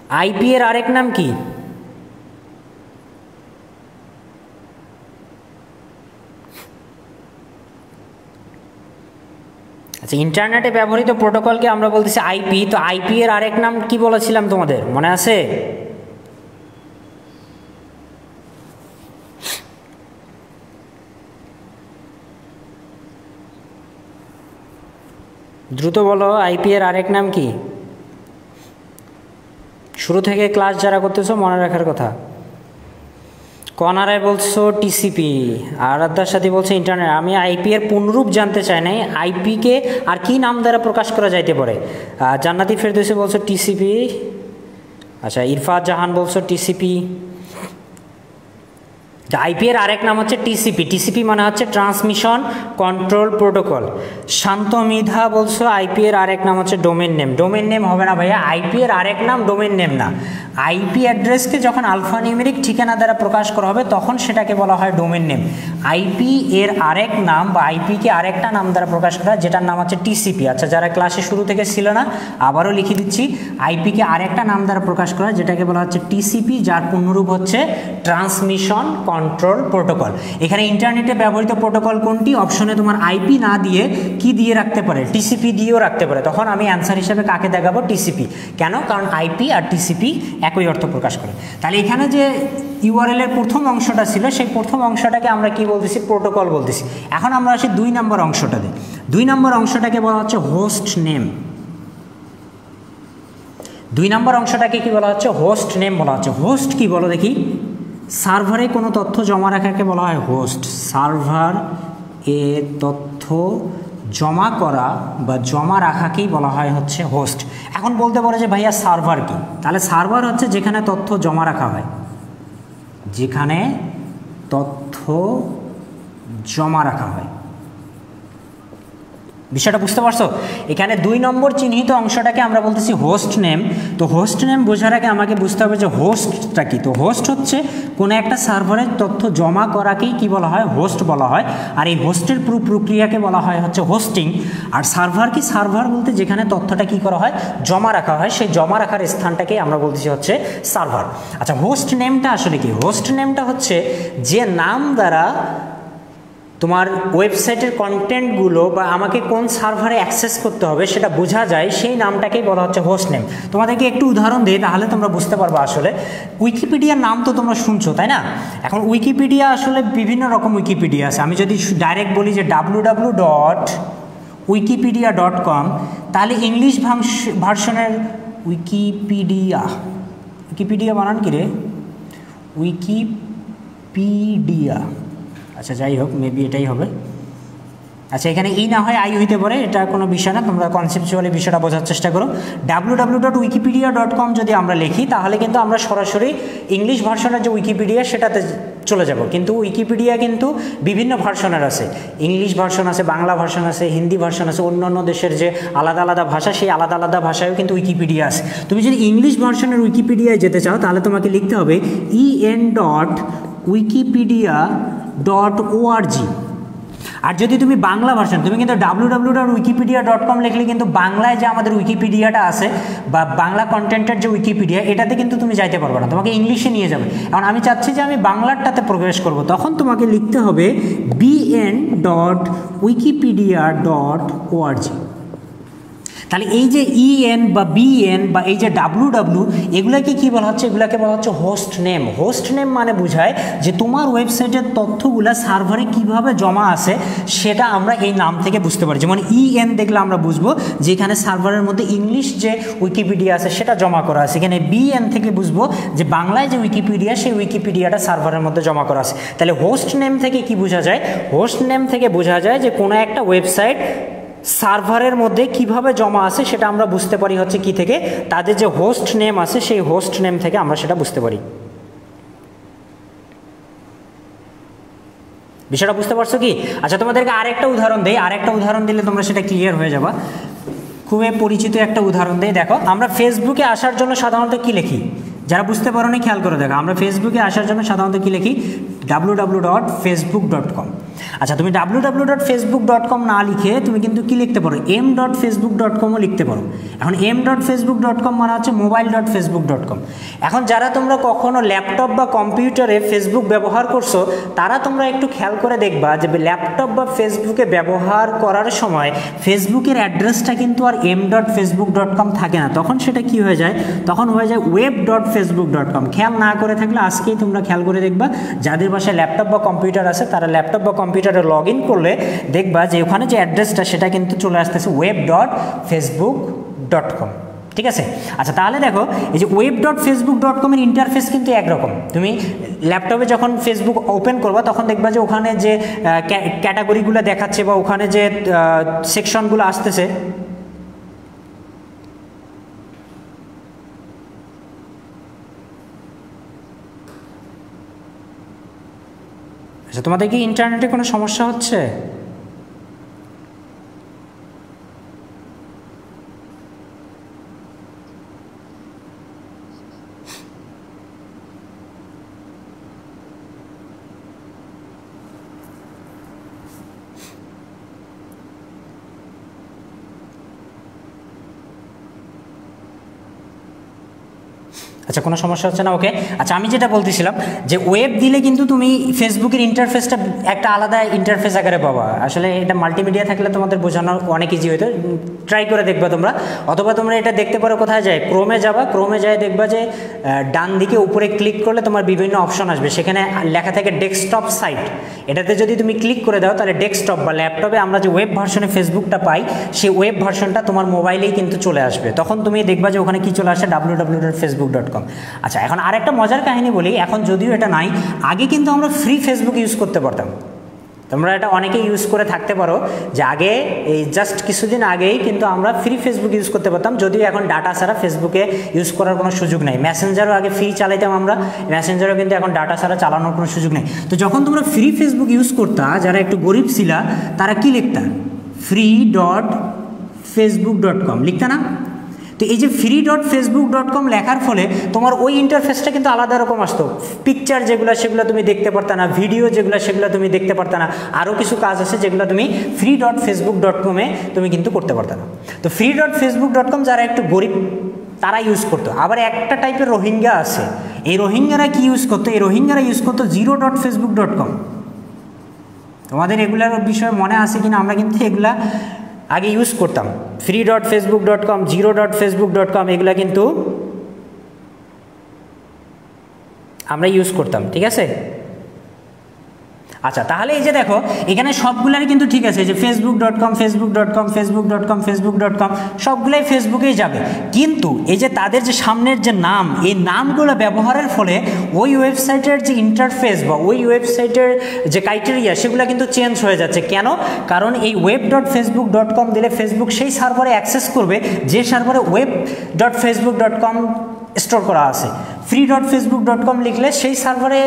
আইপি এর আরেক নাম কি? আচ্ছা, ইন্টারনেটে ব্যবহৃত প্রোটোকলকে আমরা বলতেছি আইপি। তো আইপি এর আরেক নাম কি বলেছিলাম তোমাদের মনে আছে? দ্রুত বলো, আইপি এর আরেক নাম কি? শুরু থেকে ক্লাস যারা করতেছো মনে রাখার কথা। কনারায় বলছো টিসিপি, আরাধ্যার সাথে বলছে ইন্টারনেট। আমি আইপি এর পুনরূপ জানতে চাই নাই, আইপিকে আর কি নাম দ্বারা প্রকাশ করা যাইতে পারে? জান্নাতি ফেরদৌসি বলছো টিসিপি। আচ্ছা, ইরফাত জাহান বলছো টিসিপি। আইপি এর আরেক নাম হচ্ছে টিসিপি। টিসিপি মানে হচ্ছে ট্রান্সমিশন কন্ট্রোল প্রোটোকল। শান্ত মিধা বলছো আইপি এর আরেক নাম হচ্ছে ডোমেন নেম। ডোমেন নেম হবে না ভাইয়া, আইপি এর আরেক নাম ডোমেন নেম না। আইপি অ্যাড্রেসকে যখন আলফানিউমেরিক ঠিকানা দ্বারা প্রকাশ করা হবে তখন সেটাকে বলা হয় ডোমেন নেম। আইপি এর আরেক নাম বা আইপিকে আরেকটা নাম দ্বারা প্রকাশ করা যেটার নাম হচ্ছে টিসিপি। আচ্ছা, যারা ক্লাসে শুরু থেকে ছিল না আবারও লিখে দিচ্ছি, আইপিকে আরেকটা নাম দ্বারা প্রকাশ করা যেটাকে বলা হচ্ছে টিসিপি, যার পূর্ণরূপ হচ্ছে ট্রান্সমিশন কন্ট্রোল প্রোটোকল। এখানে ইন্টারনেটে ব্যবহৃত প্রোটোকল কোনটি? অপশনে তোমার আইপি না দিয়ে কি দিয়ে রাখতে পারে? টিসিপি দিয়েও রাখতে পারে। তখন আমি অ্যান্সার হিসেবে কাকে দেখাবো? টিসিপি। কেন? কারণ আইপি আর টিসিপি একই অর্থ প্রকাশ করে। তাহলে এখানে যে ইউআরএল এর প্রথম অংশটা ছিল সেই প্রথম অংশটাকে আমরা কি বলতেছি? প্রোটোকল বলতেছি। এখন আমরা আসি 2 নম্বর অংশটাতে। 2 নম্বর অংশটাকে বলা হচ্ছে হোস্ট নেম। 2 নম্বর অংশটাকে কি বলা হচ্ছে? হোস্ট নেম বলা হচ্ছে। হোস্ট কি বলো দেখি? সার্ভারে কোনো তথ্য জমা রাখাকে বলা হয় হোস্ট। সার্ভার এ তথ্য জমা করা বা জমা রাখাকেই বলা হয় হচ্ছে হোস্ট। এখন বলতে পারো যে ভাইয়া সার্ভার কি? তাহলে সার্ভার হচ্ছে যেখানে তথ্য জমা রাখা হয়, যেখানে তথ্য জমা রাখা হয়। বিষয়টা বুঝতে পারছো? এখানে 2 নম্বর চিহ্নিত অংশটাকে আমরা বলতেছি হোস্ট নেম। তো হোস্ট নেম বোঝার আগে আমাকে বুঝতে হবে যে হোস্টটা কি। তো হোস্ট হচ্ছে কোনো একটা সার্ভারের তথ্য জমা করাকেই কি বলা হয়? হোস্ট বলা হয়। আর এই হোস্টের পুরো প্রক্রিয়াকে বলা হয় হচ্ছে হোস্টিং। আর সার্ভার কি? সার্ভার বলতে যেখানে তথ্যটা কি করা হয়? জমা রাখা হয়। সেই জমা রাখার স্থানটাকেই আমরা বলতেছি হচ্ছে সার্ভার। আচ্ছা, হোস্ট নেমটা আসলে কি? হোস্ট নেমটা হচ্ছে যে নাম দ্বারা তোমার ওয়েবসাইটের কন্টেন্টগুলো বা আমাকে কোন সার্ভারে অ্যাক্সেস করতে হবে সেটা বোঝা যায়, সেই নামটাকেই বলা হচ্ছে হোস্ট নেম। তোমাদেরকে একটু উদাহরণ দিই তাহলে তোমরা বুঝতে পারবে। আসলে উইকিপিডিয়ার নাম তো তোমরা শুনছো, তাই না? এখন উইকিপিডিয়া আসলে বিভিন্ন রকম উইকিপিডিয়া আছে। আমি যদি ডাইরেক্ট বলি যে www.wikipedia.com, তাহলে ইংলিশ ভার্সনের উইকিপিডিয়া বানান কি রে? উইকিপিডিয়া। আচ্ছা, যাই হোক, মেবি এটাই হবে। আচ্ছা, এখানে ই না হয় আই হইতে পারে, এটা কোনো বিষয় না। তোমরা কনসেপচুয়ালি বিষয়টা বোঝার চেষ্টা করো। www.wikipedia.com যদি আমরা লিখি তাহলে কিন্তু আমরা সরাসরি ইংলিশ ভার্সনের যে উইকিপিডিয়া সেটাতে চলে যাব। কিন্তু উইকিপিডিয়া কিন্তু বিভিন্ন ভার্সনের আছে। ইংলিশ ভার্সন আছে, বাংলা ভার্সন আছে, হিন্দি ভার্সন আছে, অন্যান্য দেশের যে আলাদা আলাদা ভাষা সেই আলাদা আলাদা ভাষায়ও কিন্তু উইকিপিডিয়া আছে। তুমি যদি ইংলিশ ভার্সনের উইকিপিডিয়ায় যেতে চাও তাহলে তোমাকে লিখতে হবে en.wikipedia.org। আর যদি তুমি বাংলা ভার্সন, তুমি কিন্তু www.wikipedia.com লিখলে কিন্তু বাংলায় যে আমাদের উইকিপিডিয়াটা আছে বা বাংলা কন্টেন্টের যে উইকিপিডিয়া, এটাতে কিন্তু তুমি যাইতে পারবে না, তোমাকে ইংলিশে নিয়ে যাবে। এখন আমি চাচ্ছি যে আমি বাংলাটাতে প্রবেশ করব, তখন তোমাকে লিখতে হবে bn.wikipedia.org। তাহলে এই যে ইএন বা বিএন বা এই যে ডাব্লু এগুলাকে কি বলা হচ্ছে? এগুলাকে বলা হচ্ছে হোস্ট নেম। হোস্ট নেম মানে বোঝায় যে তোমার ওয়েবসাইটের তথ্যগুলো সার্ভারে কিভাবে জমা আছে সেটা আমরা এই নাম থেকে বুঝতে পারি। যেমন ইএন দেখলে আমরা বুঝবো যে এখানে সার্ভারের মধ্যে ইংলিশ যে উইকিপিডিয়া আছে সেটা জমা করা আছে। এখানে বিএন থেকে বুঝবো যে বাংলায় যে উইকিপিডিয়া সেই উইকিপিডিয়াটা সার্ভারের মধ্যে জমা করা আছে। তাহলে হোস্ট নেম থেকে কি বোঝা যায়? হোস্ট নেম থেকে বোঝা যায় যে কোনো একটা ওয়েবসাইট সার্ভারের মধ্যে কিভাবে জমা আছে সেটা আমরা বুঝতে পারি হচ্ছে কি থেকে? তাদের যে হোস্ট নেম আছে সেই হোস্ট নেম থেকে আমরা সেটা বুঝতে পারি। বিষয়টা বুঝতে পারছো কি? আচ্ছা, তোমাদেরকে আরেকটা উদাহরণ দেই। আরেকটা উদাহরণ দিলে তোমরা সেটা ক্লিয়ার হয়ে যাবা। খুবই পরিচিত একটা উদাহরণ দেই। দেখো, আমরা ফেসবুকে আসার জন্য সাধারণত কি লিখি? যারা বুঝতে পারো না খেয়াল করে দেখো, আমরা ফেসবুকে আসার জন্য সাধারণত কি লিখি? www.facebook.com। আচ্ছা, তুমি www.facebook.com না লিখে তুমি কিন্তু কি লিখতে পারো, m.facebook.com ও লিখতে পারো। এখন m.facebook.com মানে হচ্ছে mobile.facebook.com। এখন যারা তোমরা কখনো ল্যাপটপ বা কম্পিউটারে ফেসবুক ব্যবহার করছো, তারা তোমরা একটু খেয়াল করে দেখবা যে ল্যাপটপ বা ফেসবুকে ব্যবহার করার সময় ফেসবুকের অ্যাড্রেসটা কিন্তু আর m.facebook.com থাকে না, তখন সেটা কি হয়ে যায়, তখন হয়ে যায় web.facebook.com। খেয়াল না করে থাকলে আজকেই তোমরা খেয়াল করে দেখবা, যাদের বাসায় ল্যাপটপ বা কম্পিউটার আছে তারা ল্যাপটপ বা কম্পিউটারে লগ ইন করলে দেখবা যে ওখানে যে অ্যাড্রেসটা সেটা কিন্তু চলে আসতেছে web.facebook.com। ঠিক আছে? আচ্ছা, তাহলে দেখো এই যে web.facebook.com এর ইন্টারফেস কিন্তু একরকম। তুমি ল্যাপটপে যখন ফেসবুক ওপেন করবা তখন দেখবা যে ওখানে যে ক্যাটাগরিগুলো দেখাচ্ছে বা ওখানে যে সেকশনগুলো আসতেছে, আচ্ছা তোমাদের কি ইন্টারনেটে কোনো সমস্যা হচ্ছে? আচ্ছা, কোনো সমস্যা হচ্ছে না? ওকে। আচ্ছা, আমি যেটা বলতেছিলাম যে ওয়েব দিলে কিন্তু তুমি ফেসবুকের ইন্টারফেসটা একটা আলাদা ইন্টারফেস আকারে পাবা। আসলে এটা মাল্টিমিডিয়া থাকলে তোমাদের বোঝানো অনেক ইজি হইতো, ট্রাই করে দেখবা তোমরা। অথবা তোমরা এটা দেখতে পারো কোথায় যায়, ক্রোমে যাবা, ক্রোমে যায় দেখবা যে ডান দিকে উপরে ক্লিক করলে তোমার বিভিন্ন অপশন আসবে, সেখানে লেখা থাকে ডেস্কটপ সাইট। এটাতে যদি তুমি ক্লিক করে দাও তাহলে ডেস্কটপ বা ল্যাপটপে আমরা যে ওয়েব ভার্সনে ফেসবুকটা পাই সেই ওয়েব ভার্সনটা তোমার মোবাইলেই কিন্তু চলে আসবে। তখন তুমি দেখবা যে ওখানে কি চলে আসে, www.facebook.com। আচ্ছা, এখন আরেকটা মজার কাহিনী বলি। এখন যদিও এটা নাই, আগে কিন্তু আমরা ফ্রি ফেসবুক ইউজ করতে পারতাম। তোমরা এটা অনেকেই ইউজ করে থাকতে পারো যে আগে এই জাস্ট কিছুদিন আগেই কিন্তু আমরা ফ্রি ফেসবুক ইউজ করতে পারতাম, যদিও এখন ডাটা ছাড়া ফেসবুকে ইউজ করার কোনো সুযোগ নেই। মেসেঞ্জারও আগে ফ্রি চালাইতাম আমরা, মেসেঞ্জারও কিন্তু এখন ডাটা ছাড়া চালানোর কোনো সুযোগ নেই। তো যখন তোমরা ফ্রি ফেসবুক ইউজ করতা, যারা একটু গরিব ছিলা তারা কি লিখতা, free.facebook.com লিখতা না? তো এই যে free.facebook.com লেখার ফলে তোমার ওই ইন্টারফেসটা কিন্তু আলাদা রকম আসতো। পিকচার যেগুলো সেগুলো তুমি দেখতে পারতা না, ভিডিও যেগুলো সেগুলো তুমি দেখতে পারতা না, আরও কিছু কাজ আছে যেগুলো তুমি free.facebook.com-এ তুমি কিন্তু করতে পারতা না। তো free.facebook.com যারা একটু গরিব তারা ইউজ করতো। আবার একটা টাইপের রোহিঙ্গা আছে, এই রোহিঙ্গারা কি ইউজ করতো, এই রোহিঙ্গারা ইউজ করতো zero.facebook.com। তোমাদের এগুলার বিষয়ে মনে আছে কিনা, আমরা কিন্তু এগুলা আগে ইউজ করতাম। free.facebook.com, zero.facebook.com এগুলা কিন্তু আমরা ইউজ করতাম। ঠিক আছে? আচ্ছা, তাহলে এই যে দেখো এখানে সবগুলাই কিন্তু ঠিক আছে, যে facebook.com, facebook.com, facebook.com, facebook.com সবগুলাই ফেসবুকেই যাবে। কিন্তু এই যে তাদের যে সামনের যে নাম, এই নামগুলো ব্যবহারের ফলে ওই ওয়েবসাইটের যে ইন্টারফেস বা ওই ওয়েবসাইটের যে ক্রাইটেরিয়া সেগুলো কিন্তু চেঞ্জ হয়ে যাচ্ছে। কেন? কারণ এই web.facebook.com দিলে ফেসবুক সেই সার্ভারে অ্যাক্সেস করবে যে সার্ভারে web.facebook.com স্টোর করা আছে। free.facebook.com লিখলে সেই সার্ভারে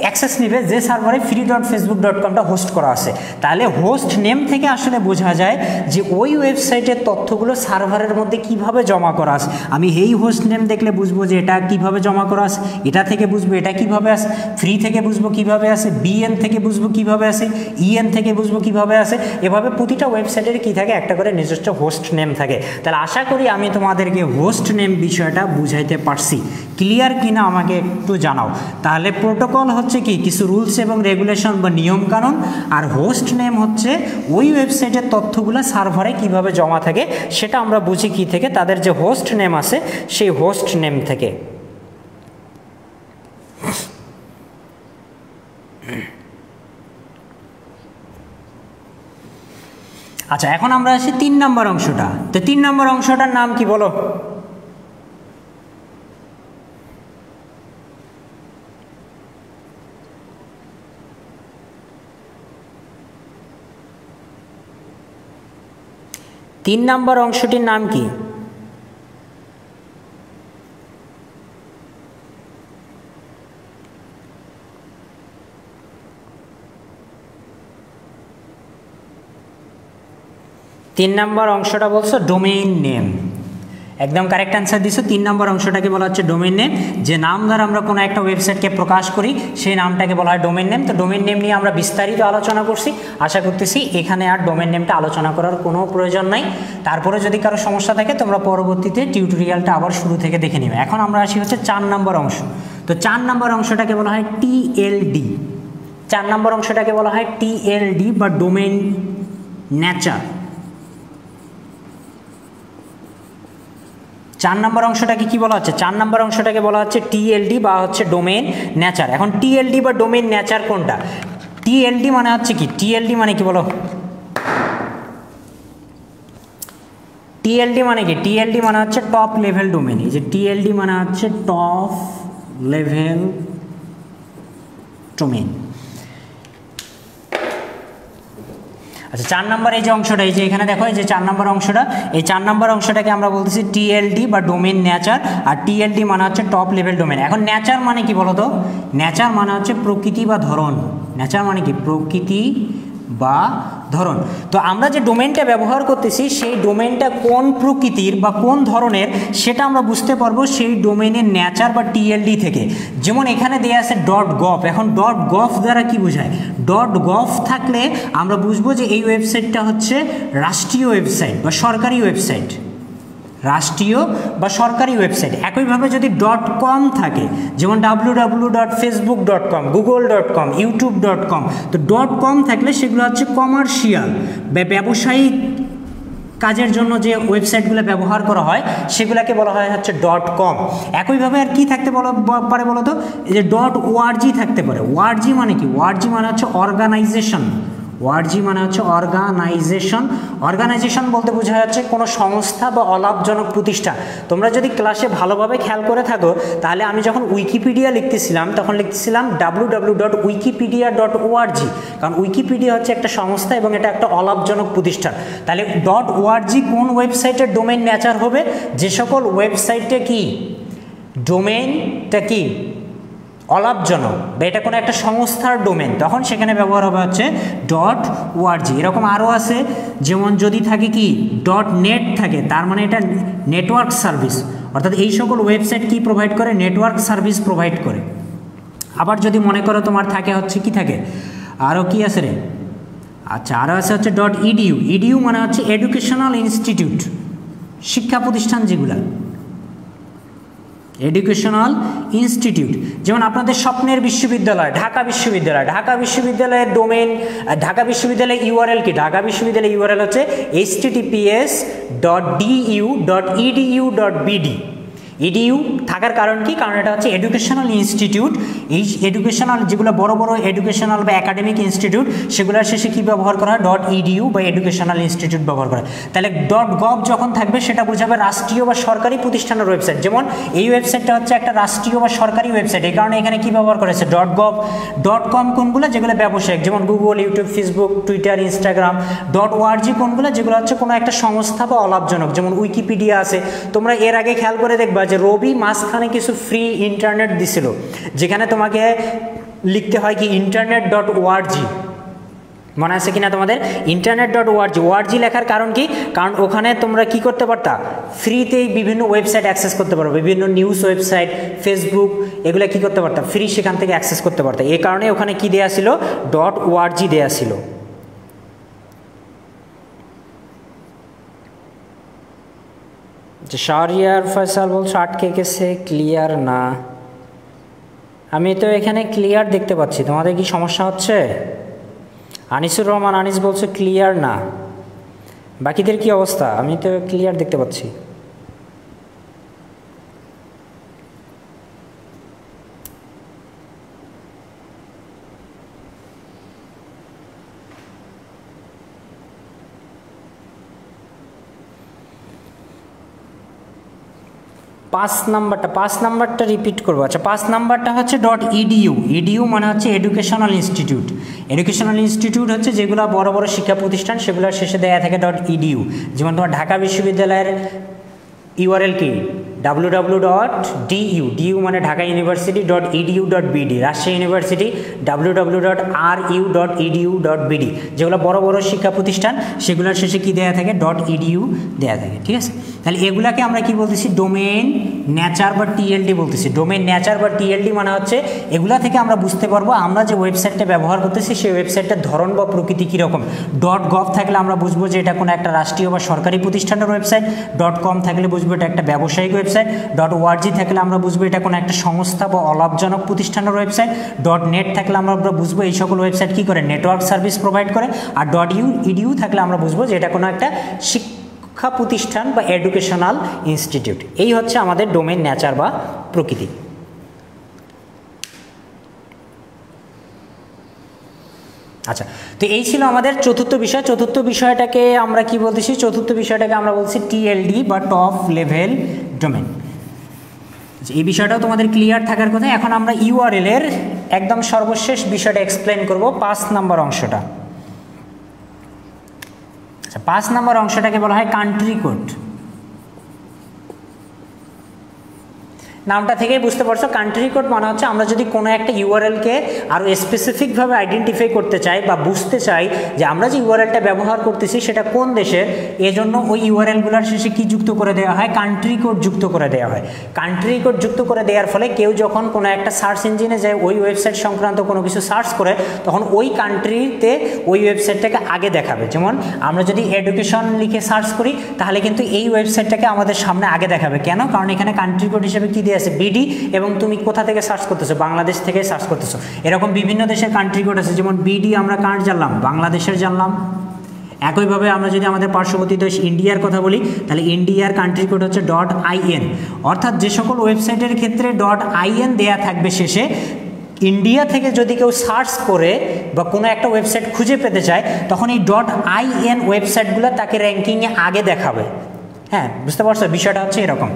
অ্যাক্সেস নেবে যে সার্ভারে free.facebook.comটা হোস্ট করা আছে। তাহলে হোস্ট নেম থেকে আসলে বোঝা যায় যে ওই ওয়েবসাইটের তথ্যগুলো সার্ভারের মধ্যে কিভাবে জমা করা আছে। আমি এই হোস্ট নেম দেখলে বুঝবো যে এটা কিভাবে জমা করা আছে, এটা থেকে বুঝবো এটা কিভাবে আছে, ফ্রি থেকে বুঝবো কিভাবে আছে, বিএন থেকে বুঝবো কিভাবে আছে, ইএন থেকে বুঝবো কিভাবে আছে। এভাবে প্রতিটা ওয়েবসাইটের কি থাকে, একটা করে নিজস্ব হোস্ট নেম থাকে। তাহলে আশা করি আমি তোমাদেরকে হোস্ট নেম বিষয়টা বুঝাইতে পারছি। ক্লিয়ার কিনা আমাকে একটু জানাও। তাহলে প্রোটোকল হচ্ছে কি, কিছু রুলস এবং রেগুলেশন বা নিয়মকানুন, আর হোস্ট নেম হচ্ছে ওই ওয়েবসাইটের তথ্যগুলো সার্ভারে কিভাবে জমা থাকে সেটা আমরা বুঝি কি থেকে, তাদের যে হোস্ট নেম আছে সেই হোস্ট নেম থেকে। আচ্ছা, এখন আমরা আসি 3 নম্বর অংশটা। তো 3 নম্বর অংশটার নাম কি বলো? তিন নম্বর অংশটির নাম কি? তিন নম্বর অংশটা বলছো ডোমেইন নেম। একদম কারেক্ট অ্যান্সার দিছো। 3 নম্বর অংশটাকে বলা হচ্ছে ডোমেইন নেম। যে নাম দ্বারা আমরা কোনো একটা ওয়েবসাইটকে প্রকাশ করি সেই নামটাকে বলা হয় ডোমেইন নেম। তো ডোমেইন নেম নিয়ে আমরা বিস্তারিত আলোচনা করছি, আশা করতেছি এখানে আর ডোমেইন নেমটা আলোচনা করার কোনো প্রয়োজন নাই। তারপরে যদি কারো সমস্যা থাকে তোমরা পরবর্তীতে টিউটোরিয়ালটা আবার শুরু থেকে দেখে নিবে। এখন আমরা আসি হচ্ছে 4 নম্বর অংশ। তো 4 নম্বর অংশটাকে বলা হয় টিএলডি। 4 নম্বর অংশটাকে বলা হয় টিএলডি বা ডোমেইন নেচার। 4 নম্বর অংশটাকে কি বলা হচ্ছে? 4 নম্বর অংশটাকে বলা হচ্ছে টিএলডি বা হচ্ছে ডোমেইন নেচার। এখন টিএলডি বা ডোমেইন নেচার কোনটা? টিএলডি মানে হচ্ছে কি? টিএলডি মানে কি বলো? টিএলডি মানে কি? টিএলডি মানে হচ্ছে টপ লেভেল ডোমেইন। এই যে টিএলডি মানে হচ্ছে টপ লেভেল ডোমেইন। আচ্ছা 4 নম্বর এই যে অংশটা, এই যে এখানে দেখো এই যে 4 নম্বর অংশটা, এই 4 নম্বর অংশটাকে আমরা বলতেছি টিএলডি বা ডোমেইন নেচার। আর টিএলডি মানে হচ্ছে টপ লেভেল ডোমেইন। এখন নেচার মানে কি বলো তো? নেচার মানে হচ্ছে প্রকৃতি বা ধরন। নেচার মানে কি? প্রকৃতি বা ধরন। তো আমরা যে ডোমেইনটা ব্যবহার করতেছি সেই ডোমেইনটা কোন প্রকৃতির বা কোন ধরনের সেটা আমরা বুঝতে পারবো সেই ডোমেইনের নেচার বা টিএলডি থেকে। যেমন এখানে দেয়া আছে .gov। এখন .gov দ্বারা কি বোঝায়? .gov থাকলে আমরা বুঝবো যে এই ওয়েবসাইটটা হচ্ছে রাষ্ট্রীয় ওয়েবসাইট বা সরকারি ওয়েবসাইট, রাষ্ট্রীয় বা সরকারি ওয়েবসাইট। একইভাবে যদি .com থাকে, যেমন www.facebook.com, google.com, youtube.com, তো .com থাকলে সেগুলো হচ্ছে কমার্শিয়াল বা ব্যবসায়িক কাজের জন্য যে ওয়েবসাইটগুলো ব্যবহার করা হয় সেগুলোকে বলা হয় হচ্ছে .com। একইভাবে আর কি থাকতে পারে বলো তো? এই যে .org থাকতে পারে। org মানে কি? org মানে হচ্ছে অর্গানাইজেশন। org মানে হচ্ছে অর্গানাইজেশন। অর্গানাইজেশন বলতে বোঝা যাচ্ছে কোনো সংস্থা বা অলাভজনক প্রতিষ্ঠান। তোমরা যদি ক্লাসে ভালোভাবে খেয়াল করে থাকো তাহলে আমি যখন উইকিপিডিয়া লিখতেছিলাম তখন লিখতেছিলাম www.wikipedia.org, কারণ উইকিপিডিয়া হচ্ছে একটা সংস্থা এবং এটা একটা অলাভজনক প্রতিষ্ঠান। তাহলে .org কোন ওয়েবসাইটের ডোমেইন নেচার হবে? যে সকল ওয়েবসাইটে কি ডোমেইনটা কি অলাভজনক বা এটা কোনো একটা সংস্থার ডোমেন, তখন সেখানে ব্যবহার হবে হচ্ছে .org। এরকম আরও আছে, যেমন যদি থাকে কি .net থাকে, তার মানে এটা নেটওয়ার্ক সার্ভিস। অর্থাৎ এই সকল ওয়েবসাইট কি প্রোভাইড করে? নেটওয়ার্ক সার্ভিস প্রোভাইড করে। আবার যদি মনে করো তোমার থাকে হচ্ছে কি থাকে, আরও কি আছে রে? আচ্ছা আরও আছে হচ্ছে .edu। edu মানে হচ্ছে এডুকেশনাল ইনস্টিটিউট, শিক্ষা প্রতিষ্ঠান যেগুলা, এডুকেশনাল ইনস্টিটিউট। যেমন আপনাদের স্বপ্নের বিশ্ববিদ্যালয় ঢাকা বিশ্ববিদ্যালয়, ঢাকা বিশ্ববিদ্যালয়ের ডোমেইন, ঢাকা বিশ্ববিদ্যালয়ের ইউআরএল কি? ঢাকা বিশ্ববিদ্যালয়ের ইউআরএল হচ্ছে https://du.edu.bd। ইডিইউ থাকার কারণ কি? কারণ এটা হচ্ছে এডুকেশনাল ইনস্টিটিউট। এই এডুকেশনাল যেগুলো বড় বড় এডুকেশনাল বা একাডেমিক ইনস্টিটিউট সেগুলোর শেষে কী ব্যবহার করা হয়? .edu বা এডুকেশনাল ইনস্টিটিউট ব্যবহার করা হয়। তাহলে .gov যখন থাকবে সেটা বোঝাবে রাষ্ট্রীয় বা সরকারি প্রতিষ্ঠানের ওয়েবসাইট। যেমন এই ওয়েবসাইটটা হচ্ছে একটা রাষ্ট্রীয় বা সরকারি ওয়েবসাইট, এই কারণে এখানে কী ব্যবহার করেছে? .gov। .com কোনগুলো? যেগুলো ব্যবসায়িক, যেমন Google, YouTube, Facebook, Twitter, Instagram. .org কোনগুলো? যেগুলো হচ্ছে কোনো একটা সংস্থা বা অলাভজনক, যেমন উইকিপিডিয়া আছে। তোমরা এর আগে খেয়াল করে দেখবা যে রবি মাঝখানে কিছু ফ্রি ইন্টারনেট দিছিল, যেখানে তোমাকে লিখতে হয় কি internet.org, মনে আছে কিনা তোমাদের? internet.org। org লেখার কারণ কি? কারণ ওখানে তোমরা কি করতে পারতা? ফ্রিতেই বিভিন্ন ওয়েবসাইট অ্যাক্সেস করতে পারো, বিভিন্ন নিউজ ওয়েবসাইট, ফেসবুক, এগুলো কি করতে পারতা? ফ্রি সেখান থেকে অ্যাক্সেস করতে পারতা। এই কারণে ওখানে কি দেয়া ছিল? .org দেয়া ছিল। শাহরিয়ার ফয়সাল বলছো আটকে গেছে, ক্লিয়ার না। আমি তো এখানে ক্লিয়ার দেখতে পাচ্ছি, তোমাদের কি সমস্যা হচ্ছে? আনিসুর রহমান আনিস বলছো ক্লিয়ার না। বাকিদের কি অবস্থা? আমি তো ক্লিয়ার দেখতে পাচ্ছি। 5 নাম্বারটা রিপিট করবো। আচ্ছা 5 নাম্বারটা হচ্ছে .edu। edu মানে হচ্ছে এডুকেশনাল ইনস্টিটিউট। এডুকেশনাল ইনস্টিটিউট হচ্ছে যেগুলো বড় বড় শিক্ষা প্রতিষ্ঠান সেগুলোর শেষে দেয়া থাকে .edu। যেমন তোমার ঢাকা বিশ্ববিদ্যালয়ের ইউআরএল কি? www.du মানে Dhaka university .edu.bd, Rajshahi university www.ru.edu.bd, যেগুলো বড় বড় শিক্ষা প্রতিষ্ঠান সেগুলোর শেষে কি দেয়া থাকে, .edu দেয়া থাকে। ঠিক আছে, তাহলে এগুলাকে আমরা কি বলতেছি, ডোমেইন নেচার বা টিএলডি বলতেছি। ডোমেইন নেচার বা টিএলডি মানে হচ্ছে এগুলা থেকে আমরা বুঝতে পারবো আমরা যে ওয়েবসাইটটা ব্যবহার করতেছি সেই ওয়েবসাইটটার ধরন বা প্রকৃতি কীরকম। .gov থাকলে আমরা বুঝবো যে এটা কোনো একটা রাষ্ট্রীয় বা সরকারি প্রতিষ্ঠানের ওয়েবসাইট, .com থাকলে বুঝবো এটা একটা ব্যবসায়িক ওয়েবসাইট, .org থাকলে আমরা বুঝবো এটা কোনো একটা সংস্থা বা অলাভজনক প্রতিষ্ঠানের ওয়েবসাইট, .net থাকলে আমরা বুঝবো এই সকল ওয়েবসাইট কী করে, নেটওয়ার্ক সার্ভিস প্রোভাইড করে, আর .edu থাকলে আমরা বুঝবো যে এটা কোনো একটা শিক্ষা প্রতিষ্ঠান বা এডুকেশনাল ইনস্টিটিউট। এই হচ্ছে আমাদের ডোমেইন নেচার বা প্রকৃতি। আচ্ছা, তো এই ছিল আমাদের চতুর্থ বিষয়। চতুর্থ বিষয়টাকে আমরা কি বলতেছি, চতুর্থ বিষয়টাকে আমরা বলছি টিএলডি বা টপ লেভেল ডোমেইন। এই বিষয়টাও তোমাদের ক্লিয়ার থাকার কথা। এখন আমরা ইউআরএল এর একদম সর্বশেষ বিষয়টা এক্সপ্লেন করব, 5 নম্বর অংশটা। আচ্ছা, 5 নম্বর অংশটাকে বলা হয় কান্ট্রি কোড। নামটা থেকেই বুঝতে পারছো, কান্ট্রি কোড মানে হচ্ছে আমরা যদি কোনো একটা ইউআরএলকে আরও স্পেসিফিকভাবে আইডেন্টিফাই করতে চাই বা বুঝতে চাই যে আমরা যে ইউআরএলটা ব্যবহার করতেছি সেটা কোন দেশের, এজন্য ওই ইউআরএলগুলোর শেষে কি যুক্ত করে দেওয়া হয়, কান্ট্রি কোড যুক্ত করে দেওয়া হয়। কান্ট্রি কোড যুক্ত করে দেওয়ার ফলে কেউ যখন কোনো একটা সার্চ ইঞ্জিনে যায় ওই ওয়েবসাইট সংক্রান্ত কোনো কিছু সার্চ করে, তখন ওই কান্ট্রিতে ওই ওয়েবসাইটটাকে আগে দেখাবে। যেমন আমরা যদি এডুকেশন লিখে সার্চ করি তাহলে কিন্তু এই ওয়েবসাইটটাকে আমাদের সামনে আগে দেখাবে। কেন? কারণ এখানে কান্ট্রি কোড হিসেবে কী আছে, বিডি, এবং তুমি কোথা থেকে সার্চ করতেছো, বাংলাদেশ থেকে সার্চ করতেছো। এরকম বিভিন্ন দেশের কান্ট্রি কোড আছে, যেমন বিডি আমরা কার জানলাম, বাংলাদেশের জানলাম। একইভাবে আমরা যদি আমাদের পার্শ্ববর্তী দেশ ইন্ডিয়ার কথা বলি তাহলে ইন্ডিয়ার কান্ট্রি কোড হচ্ছে .in, অর্থাৎ যে সকল ওয়েবসাইটের ক্ষেত্রে .in দেয়া থাকবে শেষে, ইন্ডিয়া থেকে যদি কেউ সার্চ করে বা কোনো একটা ওয়েবসাইট খুঁজে পেতে চায় তখন এই .in ওয়েবসাইটগুলো তাকে র্যাঙ্কিংয়ে আগে দেখাবে। হ্যাঁ, বুঝতে পারছো, বিষয়টা হচ্ছে এরকম।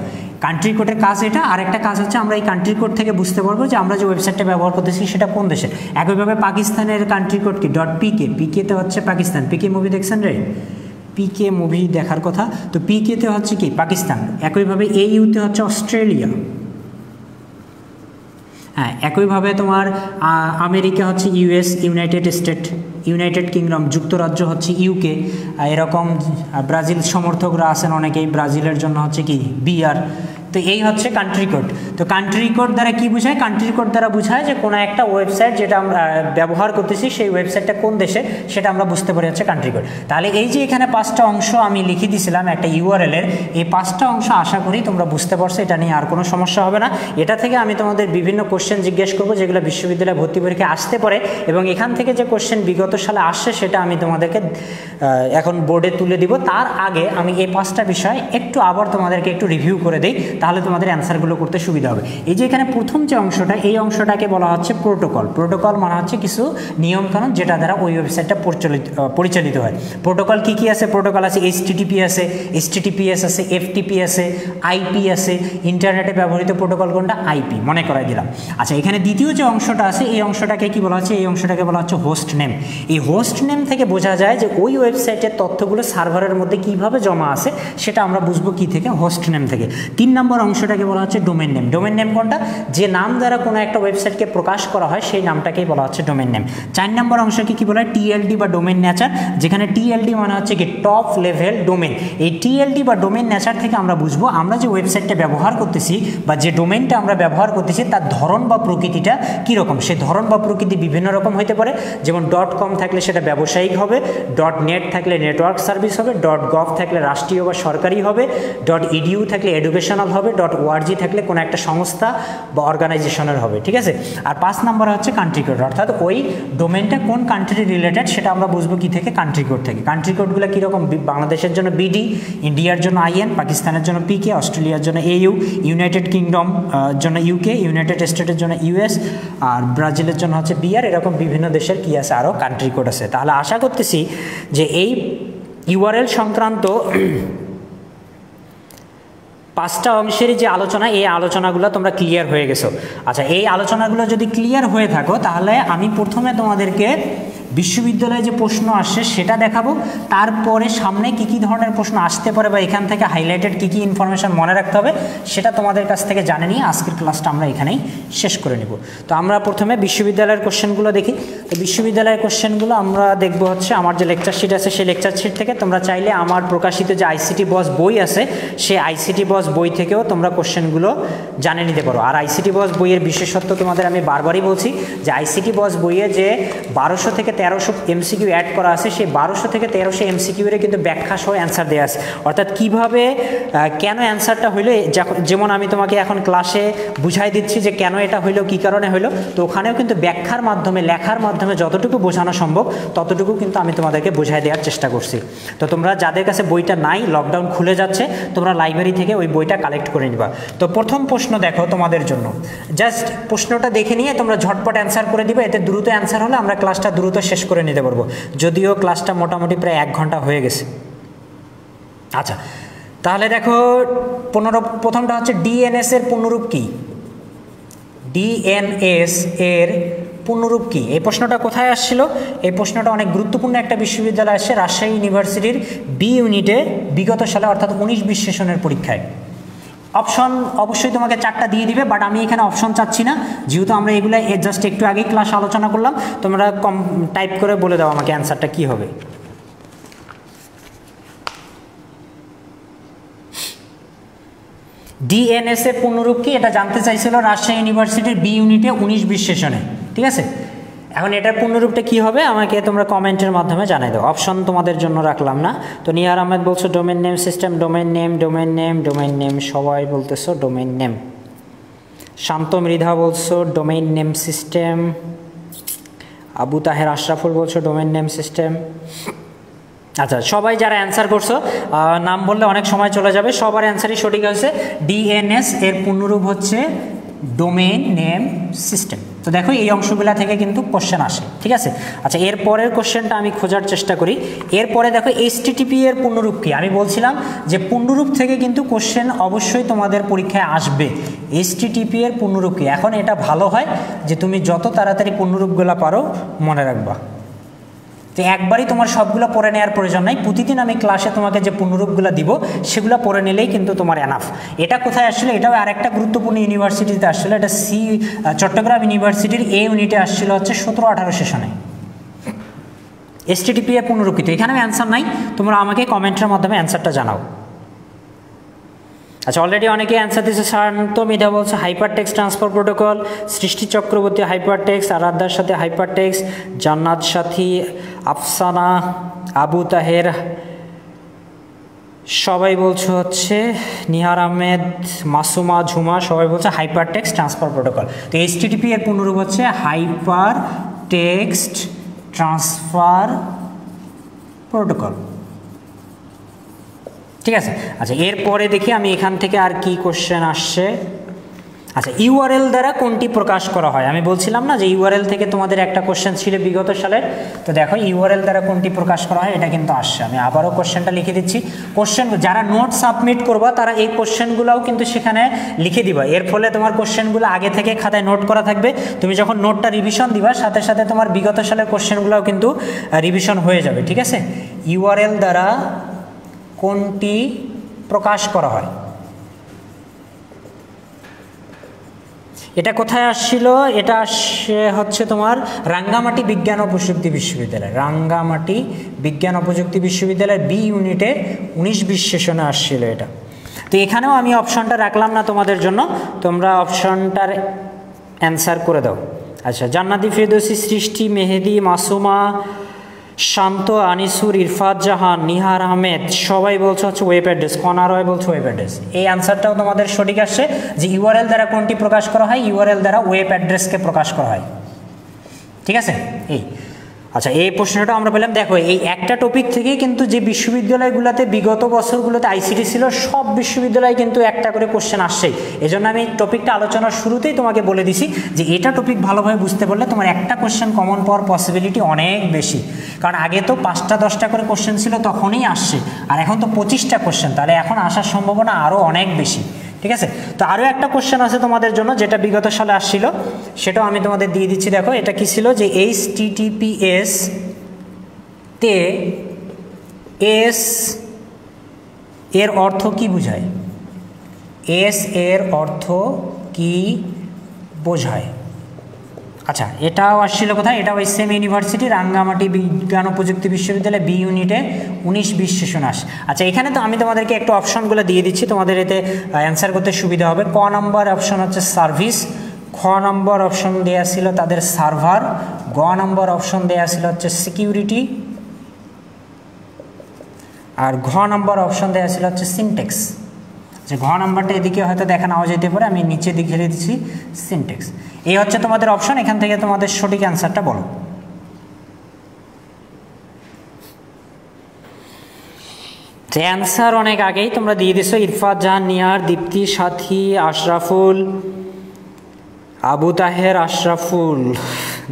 কান্ট্রি কোডের কাজ এটা, আর একটা কাজ হচ্ছে আমরা এই কান্ট্রি কোড থেকে বুঝতে পারবো যে আমরা যে ওয়েবসাইটটা ব্যবহার করতেছি সেটা কোন দেশের। একইভাবে পাকিস্তানের কান্ট্রি কোড কি, .pk, পিকেতে হচ্ছে পাকিস্তান। পিকে মুভি দেখছেন রে, পিকে মুভি দেখার কথা, তো পিকেতে হচ্ছে কি পাকিস্তান। একইভাবে এইউতে হচ্ছে অস্ট্রেলিয়া। হ্যাঁ, একইভাবে তোমার আমেরিকা হচ্ছে US, United state, United kingdom, যুক্তরাজ্য হচ্ছে ইউকে। এরকম ব্রাজিল সমর্থকরা আছেন অনেকেই, ব্রাজিলের জন্য হচ্ছে কি বিআর। তো এই হচ্ছে কান্ট্রি কোড। তো কান্ট্রি কোড দ্বারা কি বোঝায়, কান্ট্রি কোড দ্বারা বোঝায় যে কোনো একটা ওয়েবসাইট যেটা আমরা ব্যবহার করতেছি সেই ওয়েবসাইটটা কোন দেশে সেটা আমরা বুঝতে পারি হচ্ছে কান্ট্রি কোড। তাহলে এই যে এখানে 5টা অংশ আমি লিখে দিয়েছিলাম একটা ইউআরএল এর, এই 5টা অংশ আশা করি তোমরা বুঝতে পারছো, এটা নিয়ে আর কোনো সমস্যা হবে না। এটা থেকে আমি তোমাদের বিভিন্ন কোশ্চেন জিজ্ঞেস করবো যেগুলো বিশ্ববিদ্যালয়ে ভর্তি পরীক্ষায় আসতে পারে, এবং এখান থেকে যে কোশ্চেন বিগত সালে আসছে সেটা আমি তোমাদেরকে এখন বোর্ডে তুলে দিব। তার আগে আমি এই 5টা বিষয় একটু আবার তোমাদেরকে একটু রিভিউ করে দিই, তাহলে তোমাদের অ্যান্সারগুলো করতে সুবিধা হবে। এই যে এখানে প্রথম যে অংশটা, এই অংশটাকে বলা হচ্ছে প্রোটোকল। প্রোটোকল মানে হচ্ছে কিছু নিয়মকানুন যেটা দ্বারা ওই ওয়েবসাইটটা পরিচালিত হয়। প্রোটোকল কি কি আছে, প্রোটোকল আছে এইচটিটিপি আছে, এইচটিটিপিএস আছে, এফটিপি আছে, আইপি আছে। ইন্টারনেটে ব্যবহৃত প্রোটোকল কোনটা, আইপি, মনে করাই দিলাম। আচ্ছা, এখানে দ্বিতীয় যে অংশটা আছে এই অংশটাকে কি বলা হচ্ছে, এই অংশটাকে বলা হচ্ছে হোস্ট নেম। এই হোস্ট নেম থেকে বোঝা যায় যে ওই ওয়েবসাইটের তথ্যগুলো সার্ভারের মধ্যে কিভাবে জমা আছে সেটা আমরা বুঝবো কি থেকে, হোস্ট নেম থেকে। 3 নম্বর অংশটাকে বলা হচ্ছে ডোমেইন নেম। ডোমেইন নেম কোনটা, যে নাম দ্বারা কোনো একটা ওয়েবসাইটকে প্রকাশ করা হয় সেই নামটাকেই বলা হচ্ছে ডোমেইন নেম। 4 নম্বর অংশকে কি বলা হয়, টিএলডি বা ডোমেইন নেচার, যেখানে টিএলডি মানে হচ্ছে কি টপ লেভেল ডোমেইন। এই টিএলডি বা ডোমেইন নেচার থেকে আমরা বুঝবো আমরা যে ওয়েবসাইটটা ব্যবহার করতেছি বা যে ডোমেইনটা আমরা ব্যবহার করতেছি তার ধরন বা প্রকৃতিটা কীরকম। সেই ধরন বা প্রকৃতি বিভিন্ন রকম হতে পারে, যেমন .com থাকলে সেটা ব্যবসায়িক হবে, .net থাকলে নেটওয়ার্ক সার্ভিস হবে, .gov থাকলে রাষ্ট্রীয় বা সরকারি হবে, .edu থাকলে এডুকেশনাল হবে, .org থাকলে কোনো একটা সংস্থা বা অর্গানাইজেশনের হবে। ঠিক আছে, আর 5 নম্বর হচ্ছে কান্ট্রি কোড, অর্থাৎ ওই ডোমেইনটা কোন কান্ট্রি রিলেটেড সেটা আমরা বুঝবো কি থেকে, কান্ট্রি কোড থেকে। কান্ট্রি কোডগুলো কীরকম, বাংলাদেশের জন্য বিডি, ইন্ডিয়ার জন্য আইএন, পাকিস্তানের জন্য পিকে, অস্ট্রেলিয়ার জন্য এইউ, ইউনাইটেড কিংডম জন্য ইউকে, ইউনাইটেড স্টেটের জন্য ইউএস, আর ব্রাজিলের জন্য হচ্ছে বিআর। এরকম বিভিন্ন দেশের কি আছে, আরও কান্ট্রি কোড আছে। তাহলে আশা করতেছি যে এই ইউআরএল সংক্রান্ত 5টা অংশের যে আলোচনা, এই আলোচনাগুলো তোমরা ক্লিয়ার হয়ে গেছো। আচ্ছা, এই আলোচনাগুলো যদি ক্লিয়ার হয়ে থাকো তাহলে আমি প্রথমে তোমাদেরকে বিশ্ববিদ্যালয়ে যে প্রশ্ন আসছে সেটা দেখাবো, তারপরে সামনে কী কী ধরনের প্রশ্ন আসতে পারে বা এখান থেকে হাইলাইটেড কী কী ইনফরমেশান মনে রাখতে হবে সেটা তোমাদের কাছ থেকে জানে নিয়ে আজকের ক্লাসটা আমরা এখানেই শেষ করে নেব। তো আমরা প্রথমে বিশ্ববিদ্যালয়ের কোশ্চেনগুলো দেখি। তো বিশ্ববিদ্যালয়ের কোশ্চেনগুলো আমরা দেখব হচ্ছে আমার যে লেকচার শিট আছে সেই লেকচার শিট থেকে। তোমরা চাইলে আমার প্রকাশিত যে আইসিটি বস বই আছে সেই আইসিটি বস বই থেকেও তোমরা কোশ্চেনগুলো জানে নিতে পারো। আর আইসিটি বস বইয়ের বিশেষত্ব তোমাদের আমি বারবারই বলছি যে আইসিটি বস বইয়ে যে 1200 থেকে 1300 এমসিকিউ অ্যাড করা আছে সেই 1200 থেকে 1300 এমসিকিউরে কিন্তু ব্যাখ্যা সহ অ্যান্সার দেওয়া আছে, অর্থাৎ কীভাবে কেন অ্যান্সারটা হইলো, যেমন আমি তোমাকে এখন ক্লাসে বুঝাই দিচ্ছি যে কেন এটা হইলো, কী কারণে হইলো, তো ওখানেও কিন্তু ব্যাখ্যার মাধ্যমে লেখার মাধ্যমে যতটুকু বোঝানো সম্ভব ততটুকু কিন্তু আমি তোমাদেরকে বোঝাই দেওয়ার চেষ্টা করছি। তো তোমরা যাদের কাছে বইটা নাই, লকডাউন খুলে যাচ্ছে, তোমরা লাইব্রেরি থেকে ওই বইটা কালেক্ট করে নিবা। তো প্রথম প্রশ্ন দেখো তোমাদের জন্য, জাস্ট প্রশ্নটা দেখে নিয়ে তোমরা ঝটপট অ্যান্সার করে দিবে, এতে দ্রুত অ্যান্সার হলে আমরা ক্লাসটা দ্রুত শেষ করে নিতে পারবো, যদিও ক্লাসটা মোটামুটি প্রায় 1 ঘন্টা হয়ে গেছে। আচ্ছা, তাহলে দেখো প্রথমটা হচ্ছে ডিএনএস এর পূর্ণরূপ কী? ডিএনএস এর পূর্ণরূপ কী? এই প্রশ্নটা কোথায় আসছিল? এই প্রশ্নটা অনেক গুরুত্বপূর্ণ একটা বিশ্ববিদ্যালয় আসছে, রাজশাহী ইউনিভার্সিটির বি ইউনিটে বিগত সালে অর্থাৎ 19-20 সেশনের পরীক্ষায়। অপশন অবশ্যই তোমাকে 4টা দিয়ে দিবে, বাট আমি এখানে অপশন চাচ্ছি না, যেহেতু আমরা এগুলো জাস্ট একটু আগেই ক্লাস আলোচনা করলাম। তোমরা টাইপ করে বলে দাও আমাকে অ্যান্সারটা কী হবে। ডিএনএস এর পূর্ণরূপ কি এটা জানতে চাইছিল রাজশাহী ইউনিভার্সিটির বি ইউনিটে 19-20 সেশনে, ঠিক আছে? এখন এটার পূর্ণরূপটা কী হবে আমাকে তোমরা কমেন্টের মাধ্যমে জানাই দাও, অপশন তোমাদের জন্য রাখলাম না। তো নিহার আহমেদ বলছো domain name system, domain name, domain name, domain name, সবাই বলতেছো ডোমেন নেম। শান্ত মৃধা বলছো domain name system. Abu Taher Ashraful বলছো ডোমেন নেম সিস্টেম। আচ্ছা, সবাই যারা অ্যান্সার করছো নাম বললে অনেক সময় চলে যাবে, সবার অ্যান্সারই সঠিক আছে। ডিএনএস এর পূর্ণরূপ হচ্ছে ডোমেন নেম সিস্টেম। তো দেখো এই অংশগুলা থেকে কিন্তু কোশ্চেন আসে, ঠিক আছে? আচ্ছা, এর পরের কোশ্চেনটা আমি খোঁজার চেষ্টা করি। এরপরে দেখো এইচটিটিপি এর পূর্ণরূপ কী? আমি বলছিলাম যে পূর্ণরূপ থেকে কিন্তু কোশ্চেন অবশ্যই তোমাদের পরীক্ষায় আসবে। এইচটিটিপি এর পূর্ণরূপ কী? এখন এটা ভালো হয় যে তুমি যত তাড়াতাড়ি পূর্ণরূপগুলো পারো মনে রাখবা। তো একবারই তোমার সবগুলো পড়ে নেওয়ার প্রয়োজন নাই, প্রতিদিন আমি ক্লাসে তোমাকে যে পূর্ণরূপগুলো দিব সেগুলো পড়ে নিলেই কিন্তু তোমার এনাফ। এটা কোথায় আসলে? এটাও আরেকটা গুরুত্বপূর্ণ ইউনিভার্সিটিতে আসলে, এটা চট্টগ্রাম ইউনিভার্সিটির এ ইউনিটে আসছিল হচ্ছে 17-18 সেশনে। এইচটিটিপি এর পূর্ণরূপ কী? এখানে অ্যান্সার নাই, তোমরা আমাকে কমেন্টের মাধ্যমে অ্যান্সারটা জানাও। আচ্ছা, অলরেডি অনেকে অ্যান্সার দিয়েছে। শান্ত মৃধা বলছে হাইপার টেক্সট ট্রান্সফার প্রোটোকল, সৃষ্টি চক্রবর্তী হাইপার টেক্সট, আরাধ্যার সাথে হাইপার টেক্সট, জান্নাত সাথী, আফসানা, আবু তাহের, সবাই বলছে হচ্ছে নিহার আহমেদ, মাসুমা, ঝুমা, সবাই বলছে হাইপার টেক্সট ট্রান্সফার প্রোটোকল। তো এইচটিটিপি এর পূর্ণরূপ হচ্ছে হাইপার টেক্সট ট্রান্সফার প্রোটোকল, ঠিক আছে? আচ্ছা, এরপরে দেখি আমি এখান থেকে আর কি কোশ্চেন আসছে। আচ্ছা, ইউআরএল দ্বারা কোনটি প্রকাশ করা হয়? আমি বলছিলাম না যে ইউআরএল থেকে তোমাদের একটা কোশ্চেন ছিল বিগত সালের। তো দেখো ইউআরএল দ্বারা কোনটি প্রকাশ করা হয় এটা কিন্তু আসছে। আমি আবারও কোশ্চেনটা লিখে দিচ্ছি। কোশ্চেন যারা নোট সাবমিট করবা তারা এই কোশ্চেনগুলোও কিন্তু সেখানে লিখে দিবা, এর ফলে তোমার কোশ্চেনগুলো আগে থেকে খাতায় নোট করা থাকবে। তুমি যখন নোটটা রিভিশন দিবা সাথে সাথে তোমার বিগত সালের কোশ্চেনগুলোও কিন্তু রিভিশন হয়ে যাবে, ঠিক আছে? ইউআরএল দ্বারা কোনটি প্রকাশ করা হয়? এটা কোথায় আসছিল? এটা হচ্ছে তোমার রাঙ্গামাটি বিজ্ঞান ও প্রযুক্তি বিশ্ববিদ্যালয়, রাঙ্গামাটি বিজ্ঞান ও প্রযুক্তি বিশ্ববিদ্যালয়ের বি ইউনিটে 19-20 সেশনে আসছিল এটা। তো এখানেও আমি অপশনটা রাখলাম না তোমাদের জন্য, তোমরা অপশনটার অ্যান্সার করে দাও। আচ্ছা, জান্নাতি ফেরদৌসি, সৃষ্টি, মেহেদি, মাসুমা, শান্ত, আনিসুর, ইরফাত জাহান, নিহার আহমেদ, সবাই বলছে হচ্ছে ওয়েব অ্যাড্রেস, কনার রয় বলছে ওয়েব অ্যাড্রেস। এই অ্যান্সারটাও তোমাদের সঠিক আসছে যে ইউআরএল দ্বারা কোনটি প্রকাশ করা হয়? ইউআরএল দ্বারা ওয়েব অ্যাড্রেসকে প্রকাশ করা হয়, ঠিক আছে? এই আচ্ছা, এই প্রশ্নটা আমরা পেলাম। দেখো এই একটা টপিক থেকে কিন্তু যে বিশ্ববিদ্যালয়গুলোতে বিগত বছরগুলোতে আইসিটি ছিল সব বিশ্ববিদ্যালয়ে কিন্তু একটা করে কোশ্চেন আসছেই। এজন্য আমি টপিকটা আলোচনার শুরুতেই তোমাকে বলে দিছি যে এটা টপিক ভালোভাবে বুঝতে পারলে তোমার একটা কোশ্চেন কমন পাওয়ার পসিবিলিটি অনেক বেশি, কারণ আগে তো 5টা-10টা করে কোশ্চেন ছিল তখনই আসছে, আর এখন তো 25টা কোশ্চেন, তাহলে এখন আসার সম্ভাবনা আরও অনেক বেশি, ঠিক আছে? তো আরও একটা কোশ্চেন আছে তোমাদের জন্য যেটা বিগত সালে আসছিল, সেটাও আমি তোমাদের দিয়ে দিচ্ছি। দেখো এটা কি ছিল যে HTTPS তে এস এর অর্থ কি বোঝায়? এস এর অর্থ কি বোঝায়? আচ্ছা, এটাও আসছিল কোথায়? এটাও সেম ইউনিভার্সিটি, রাঙ্গামাটি বিজ্ঞান ও প্রযুক্তি বিশ্ববিদ্যালয়, বি ইউনিটে 19-20 সেশন আস। আচ্ছা, এখানে তো আমি তোমাদেরকে একটু অপশনগুলো দিয়ে দিচ্ছি, তোমাদের এতে অ্যান্সার করতে সুবিধা হবে। ক নম্বর অপশন হচ্ছে সার্ভিস, খ নম্বর অপশন দেওয়া ছিল তাদের সার্ভার, গ নম্বর অপশন দেওয়া ছিল হচ্ছে সিকিউরিটি, আর ঘ নম্বর অপশন দেওয়া ছিল হচ্ছে সিনটেক্স। যে ঘ নম্বরটা এদিকে হয়তো দেখা নাও যেতে পারে, আমি নিচে দিকে দিচ্ছি সিনটেক্স। এই হচ্ছে তোমাদের অপশন, এখান থেকে তোমাদের সঠিক অ্যান্সারটা বলো। অ্যান্সার অনেক আগেই তোমরা দিয়ে দিছো, ইরফাত জাহান, নিহার, দীপ্তি, সাথী, আশরাফুল, আবু তাহের, আশরাফুল,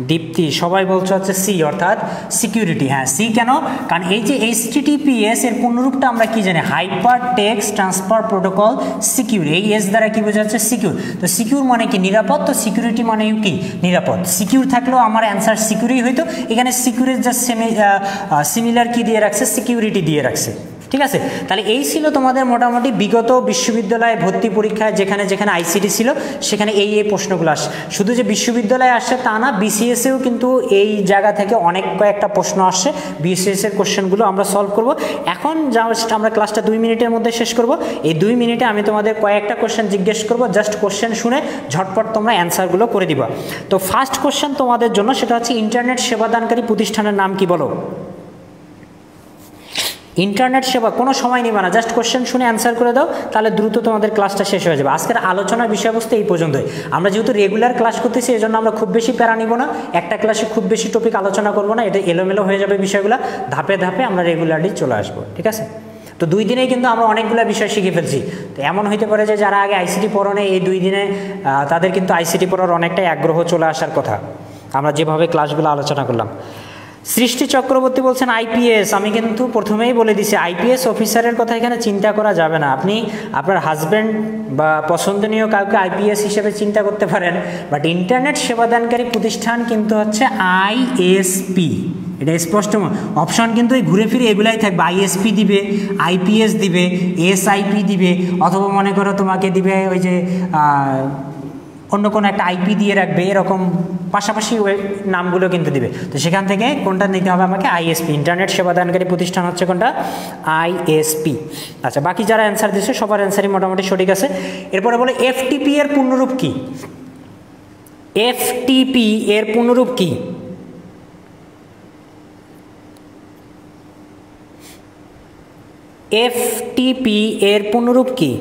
দীপ্তি, সবাই বলছো হচ্ছে সি, অর্থাৎ সিকিউরিটি। হ্যাঁ, সি কেন? কারণ এই যে HTTPS এর পূর্ণরূপটা আমরা কি জানি? Hyper text transfer protocol secure. এই এস দ্বারা কি বোঝা যাচ্ছে? সিকিউর। তো সিকিউর মানে কি? নিরাপদ। তো সিকিউরিটি মানে কি? নিরাপদ। সিকিউর থাকলেও আমার অ্যান্সার সিকিউরই হইতো। এখানে সিকিউরের যা সিমিলার কি দিয়ে রাখছে? সিকিউরিটি দিয়ে রাখছে। ঠিক আছে, তাহলে এই ছিল তোমাদের মোটামুটি বিগত বিশ্ববিদ্যালয়ে ভর্তি পরীক্ষায় যেখানে যেখানে আইসিটি ছিল সেখানে এই প্রশ্নগুলো আসে। শুধু যে বিশ্ববিদ্যালয়ে আসছে তা না, বিসিএসেও কিন্তু এই জায়গা থেকে অনেক কয়েকটা প্রশ্ন আসছে। বিসিএসের কোশ্চেনগুলো আমরা সলভ করব। এখন জাস্ট আমরা ক্লাসটা 2 মিনিটের মধ্যে শেষ করব। এই 2 মিনিটে আমি তোমাদের কয়েকটা কোশ্চেন জিজ্ঞেস করব, জাস্ট কোশ্চেন শুনে ঝটপট তোমরা অ্যান্সারগুলো করে দিবা। তো ফার্স্ট কোশ্চেন তোমাদের জন্য, সেটা হচ্ছে ইন্টারনেট সেবাদানকারী প্রতিষ্ঠানের নাম কি বলো? ইন্টারনেট সেবা, কোনো সময় নিবা না, জাস্ট কোশ্চেন শুনে অ্যান্সার করে দাও, তাহলে দ্রুত তোমাদের ক্লাসটা শেষ হয়ে যাবে। আজকের আলোচনার বিষয়বস্তু এই পর্যন্তই। আমরা যেহেতু রেগুলার ক্লাস করতেছি, এই জন্য আমরা খুব বেশি প্যারা নিব না, একটা ক্লাসে খুব বেশি টপিক আলোচনা করবো না, এটা এলোমেলো হয়ে যাবে বিষয়গুলো। ধাপে ধাপে আমরা রেগুলারলি চলে আসবো, ঠিক আছে? তো 2 দিনেই কিন্তু আমরা অনেকগুলো বিষয় শিখে ফেলছি। তো এমন হইতে পারে যে যারা আগে আইসিটি পড়ানো, এই 2 দিনে তাদের কিন্তু আইসিটি পড়ার অনেকটাই আগ্রহ চলে আসার কথা, আমরা যেভাবে ক্লাসগুলো আলোচনা করলাম। সৃষ্টি চক্রবর্তী বলছেন আইপিএস। আমি কিন্তু প্রথমেই বলে দিছি, আইপিএস অফিসারের কথা এখানে চিন্তা করা যাবে না। আপনি আপনার হাজব্যান্ড বা পছন্দনীয় কাউকে আইপিএস হিসেবে চিন্তা করতে পারেন, বাট ইন্টারনেট সেবাদানকারী প্রতিষ্ঠান কিন্তু হচ্ছে আইএসপি। এটা স্পষ্ট অপশন কিন্তু এই ঘুরে ফিরে এগুলাই থাকবে। আইএসপি দিবে, আইপিএস দিবে, এসআইপি দিবে, অথবা মনে করো তোমাকে দিবে ওই যে অন্য কোনো একটা আইপি দিয়ে রাখবে, এরকম পাশাপাশি নামগুলো কিন্তু দিবে। তো সেখান থেকে কোনটা নিতে হবে আমাকে? আইএসপি। ইন্টারনেট সেবাদানকারী প্রতিষ্ঠান হচ্ছে কোনটা? আইএসপি। আচ্ছা, বাকি যারা অ্যান্সার দিচ্ছে সবার অ্যান্সারই মোটামুটি সঠিক আছে। এরপরে বলে এফটিপি এর পূর্ণরূপ কি? এফটিপি এর পূর্ণরূপ কি? এফটিপি এর পূর্ণরূপ কি?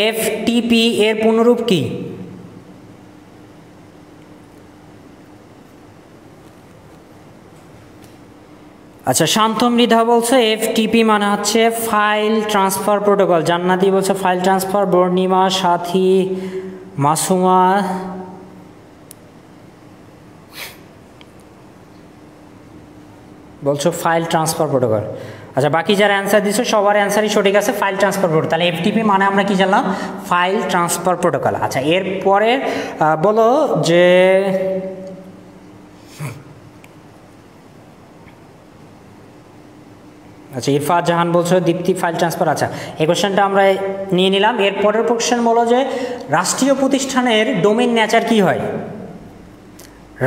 এফটিপি এর পূর্ণরূপ কি? আচ্ছা, শান্ত মৃধা বলছে এফটিপি মানে হচ্ছে ফাইল ট্রান্সফার প্রোটোকল। জান্নাতি বলছে ফাইল ট্রান্সফার। বর্ণিমা, সাথী, মাসুমা, বলছো ফাইল ট্রান্সফার প্রোটোকল। আচ্ছা, বাকি যারা অ্যান্সার দিচ্ছে সবার অ্যান্সারই সঠিক আছে, ফাইল ট্রান্সফার প্রোটোকল। তাহলে এফটিপি মানে আমরা কি জানলাম? File transfer protocol. আচ্ছা, এরপরে বলো যে আচ্ছা, ইরফাত জাহান বলছো দীপ্তি ফাইল ট্রান্সফার। আচ্ছা, এই কোশ্চেনটা আমরা নিয়ে নিলাম। এরপরের কোশ্চেন বলো যে রাষ্ট্রীয় প্রতিষ্ঠানের ডোমেইন নেচার কি হয়?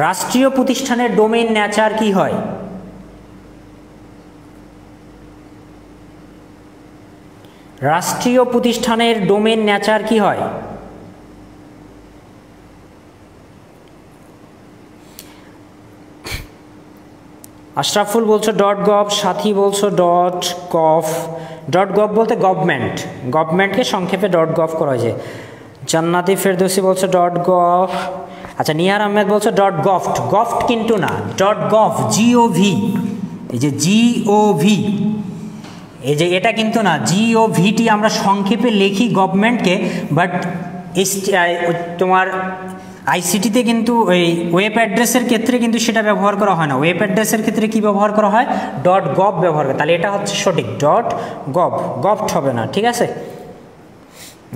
রাষ্ট্রীয় প্রতিষ্ঠানের ডোমেইন নেচার কি হয়? রাষ্ট্রীয় প্রতিষ্ঠানের ডোমেইন নেচার কি হয়? আশরাফুল বলছো .gov, সাথী বলছো .gov। .gov বলতে গভর্নমেন্ট, গভর্নমেন্টকে সংক্ষেপে .gov করা হয়েছে। জান্নাতি ফেরদৌসি বলছো .gov। আচ্ছা, নিহার আহমেদ বলছো .gov। গভট কিন্তু না, .gov, GOV। এই যে GOV, এই যে এটা কিন্তু না, GOVটি আমরা সংক্ষেপে লিখি গভর্নমেন্টকে, বাট তোমার আইসিটিতে কিন্তু ওই ওয়েব অ্যাড্রেসের ক্ষেত্রে কিন্তু সেটা ব্যবহার করা হয় না। ওয়েব অ্যাড্রেসের ক্ষেত্রে কি ব্যবহার করা হয়? .gov ব্যবহার করে। তাহলে এটা হচ্ছে সঠিক, .gov, গভট হবে না, ঠিক আছে?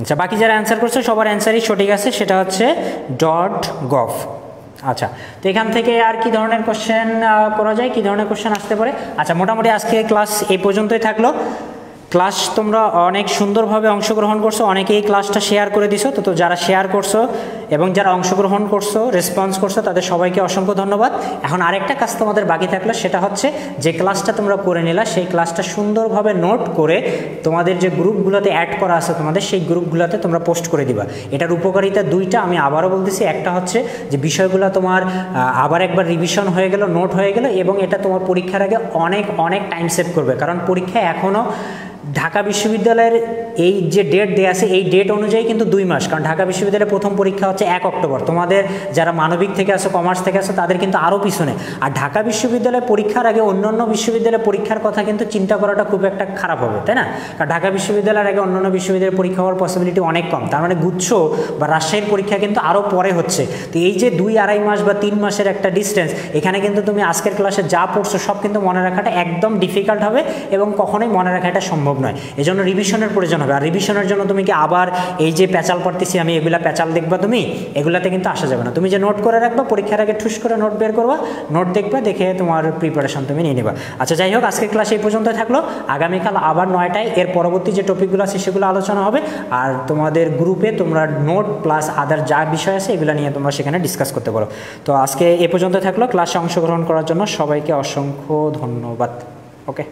আচ্ছা, বাকি যারা অ্যান্সার করছে সবার অ্যান্সারই সঠিক আছে, সেটা হচ্ছে .gov। আচ্ছা, তো এখান থেকে আর কি ধরনের কোশ্চেন করা যায়, কি ধরনের কোশ্চেন আসতে পারে? আচ্ছা, মোটামুটি আজকে ক্লাস এই পর্যন্তই থাকলো। ক্লাস তোমরা অনেক সুন্দরভাবে অংশগ্রহণ করছো, অনেকেই ক্লাসটা শেয়ার করে দিছো। তো যারা শেয়ার করছো এবং যারা অংশগ্রহণ করছো, রেসপন্স করছো, তাদের সবাইকে অসংখ্য ধন্যবাদ। এখন আরেকটা কাজ তোমাদের বাকি থাকলো, সেটা হচ্ছে যে ক্লাসটা তোমরা করে নিলা সেই ক্লাসটা সুন্দরভাবে নোট করে তোমাদের যে গ্রুপগুলোতে অ্যাড করা আছে তোমাদের, সেই গ্রুপগুলোতে তোমরা পোস্ট করে দিবা। এটার উপকারিতা দুইটা, আমি আবারও বলতেছি। একটা হচ্ছে যে বিষয়গুলো তোমার আবার একবার রিভিশন হয়ে গেল, নোট হয়ে গেল, এবং এটা তোমার পরীক্ষার আগে অনেক অনেক টাইম সেভ করবে। কারণ পরীক্ষায় এখনও ঢাকা বিশ্ববিদ্যালয়ের এই যে ডেট দেওয়া আছে, এই ডেট অনুযায়ী কিন্তু 2 মাস। কারণ ঢাকা বিশ্ববিদ্যালয়ের প্রথম পরীক্ষা হচ্ছে 1 অক্টোবর। তোমাদের যারা মানবিক থেকে আসো, কমার্স থেকে আসো, তাদের কিন্তু আরও পিছনে। আর ঢাকা বিশ্ববিদ্যালয়ের পরীক্ষার আগে অন্যান্য বিশ্ববিদ্যালয়ের পরীক্ষার কথা কিন্তু চিন্তা করাটা খুব একটা খারাপ হবে, তাই না? কারণ ঢাকা বিশ্ববিদ্যালয়ের আগে অন্যান্য বিশ্ববিদ্যালয়ের পরীক্ষা হওয়ার পসিবিলিটি অনেক কম। তার মানে গুচ্ছ বা রাজশাহীর পরীক্ষা কিন্তু আরও পরে হচ্ছে। তো এই যে 2-2.5 মাস বা 3 মাসের একটা ডিস্টেন্স, এখানে কিন্তু তুমি আজকের ক্লাসে যা পড়ছো সব কিন্তু মনে রাখাটা একদম ডিফিকাল্ট হবে এবং কখনোই মনে রাখাটা সম্ভব নয়। এই জন্য রিভিশনের প্রয়োজন হবে। আর রিভিশনের জন্য তুমি কি আবার এই যে প্যাচাল পড়তেছি আমি, এগুলা প্যাচাল দেখবা তুমি, এগুলাতে কিন্তু আসা যাবে না। তুমি যে নোট করে রাখবা, পরীক্ষার আগে ঠুস করে নোট বের করবা, নোট দেখবা, দেখে তোমার প্রিপারেশন তুমি নিয়ে নেবা। আচ্ছা, যাই হোক, আজকের ক্লাস এই পর্যন্ত থাকলো। আগামীকাল আবার 9টায় এর পরবর্তী যে টপিকগুলো আছে সেগুলো আলোচনা হবে। আর তোমাদের গ্রুপে তোমরা নোট প্লাস আদার যা বিষয় আছে এগুলো নিয়ে তোমরা সেখানে ডিসকাস করতে পারো। তো আজকে এই পর্যন্ত থাকলো। ক্লাসে অংশগ্রহণ করার জন্য সবাইকে অসংখ্য ধন্যবাদ। ওকে।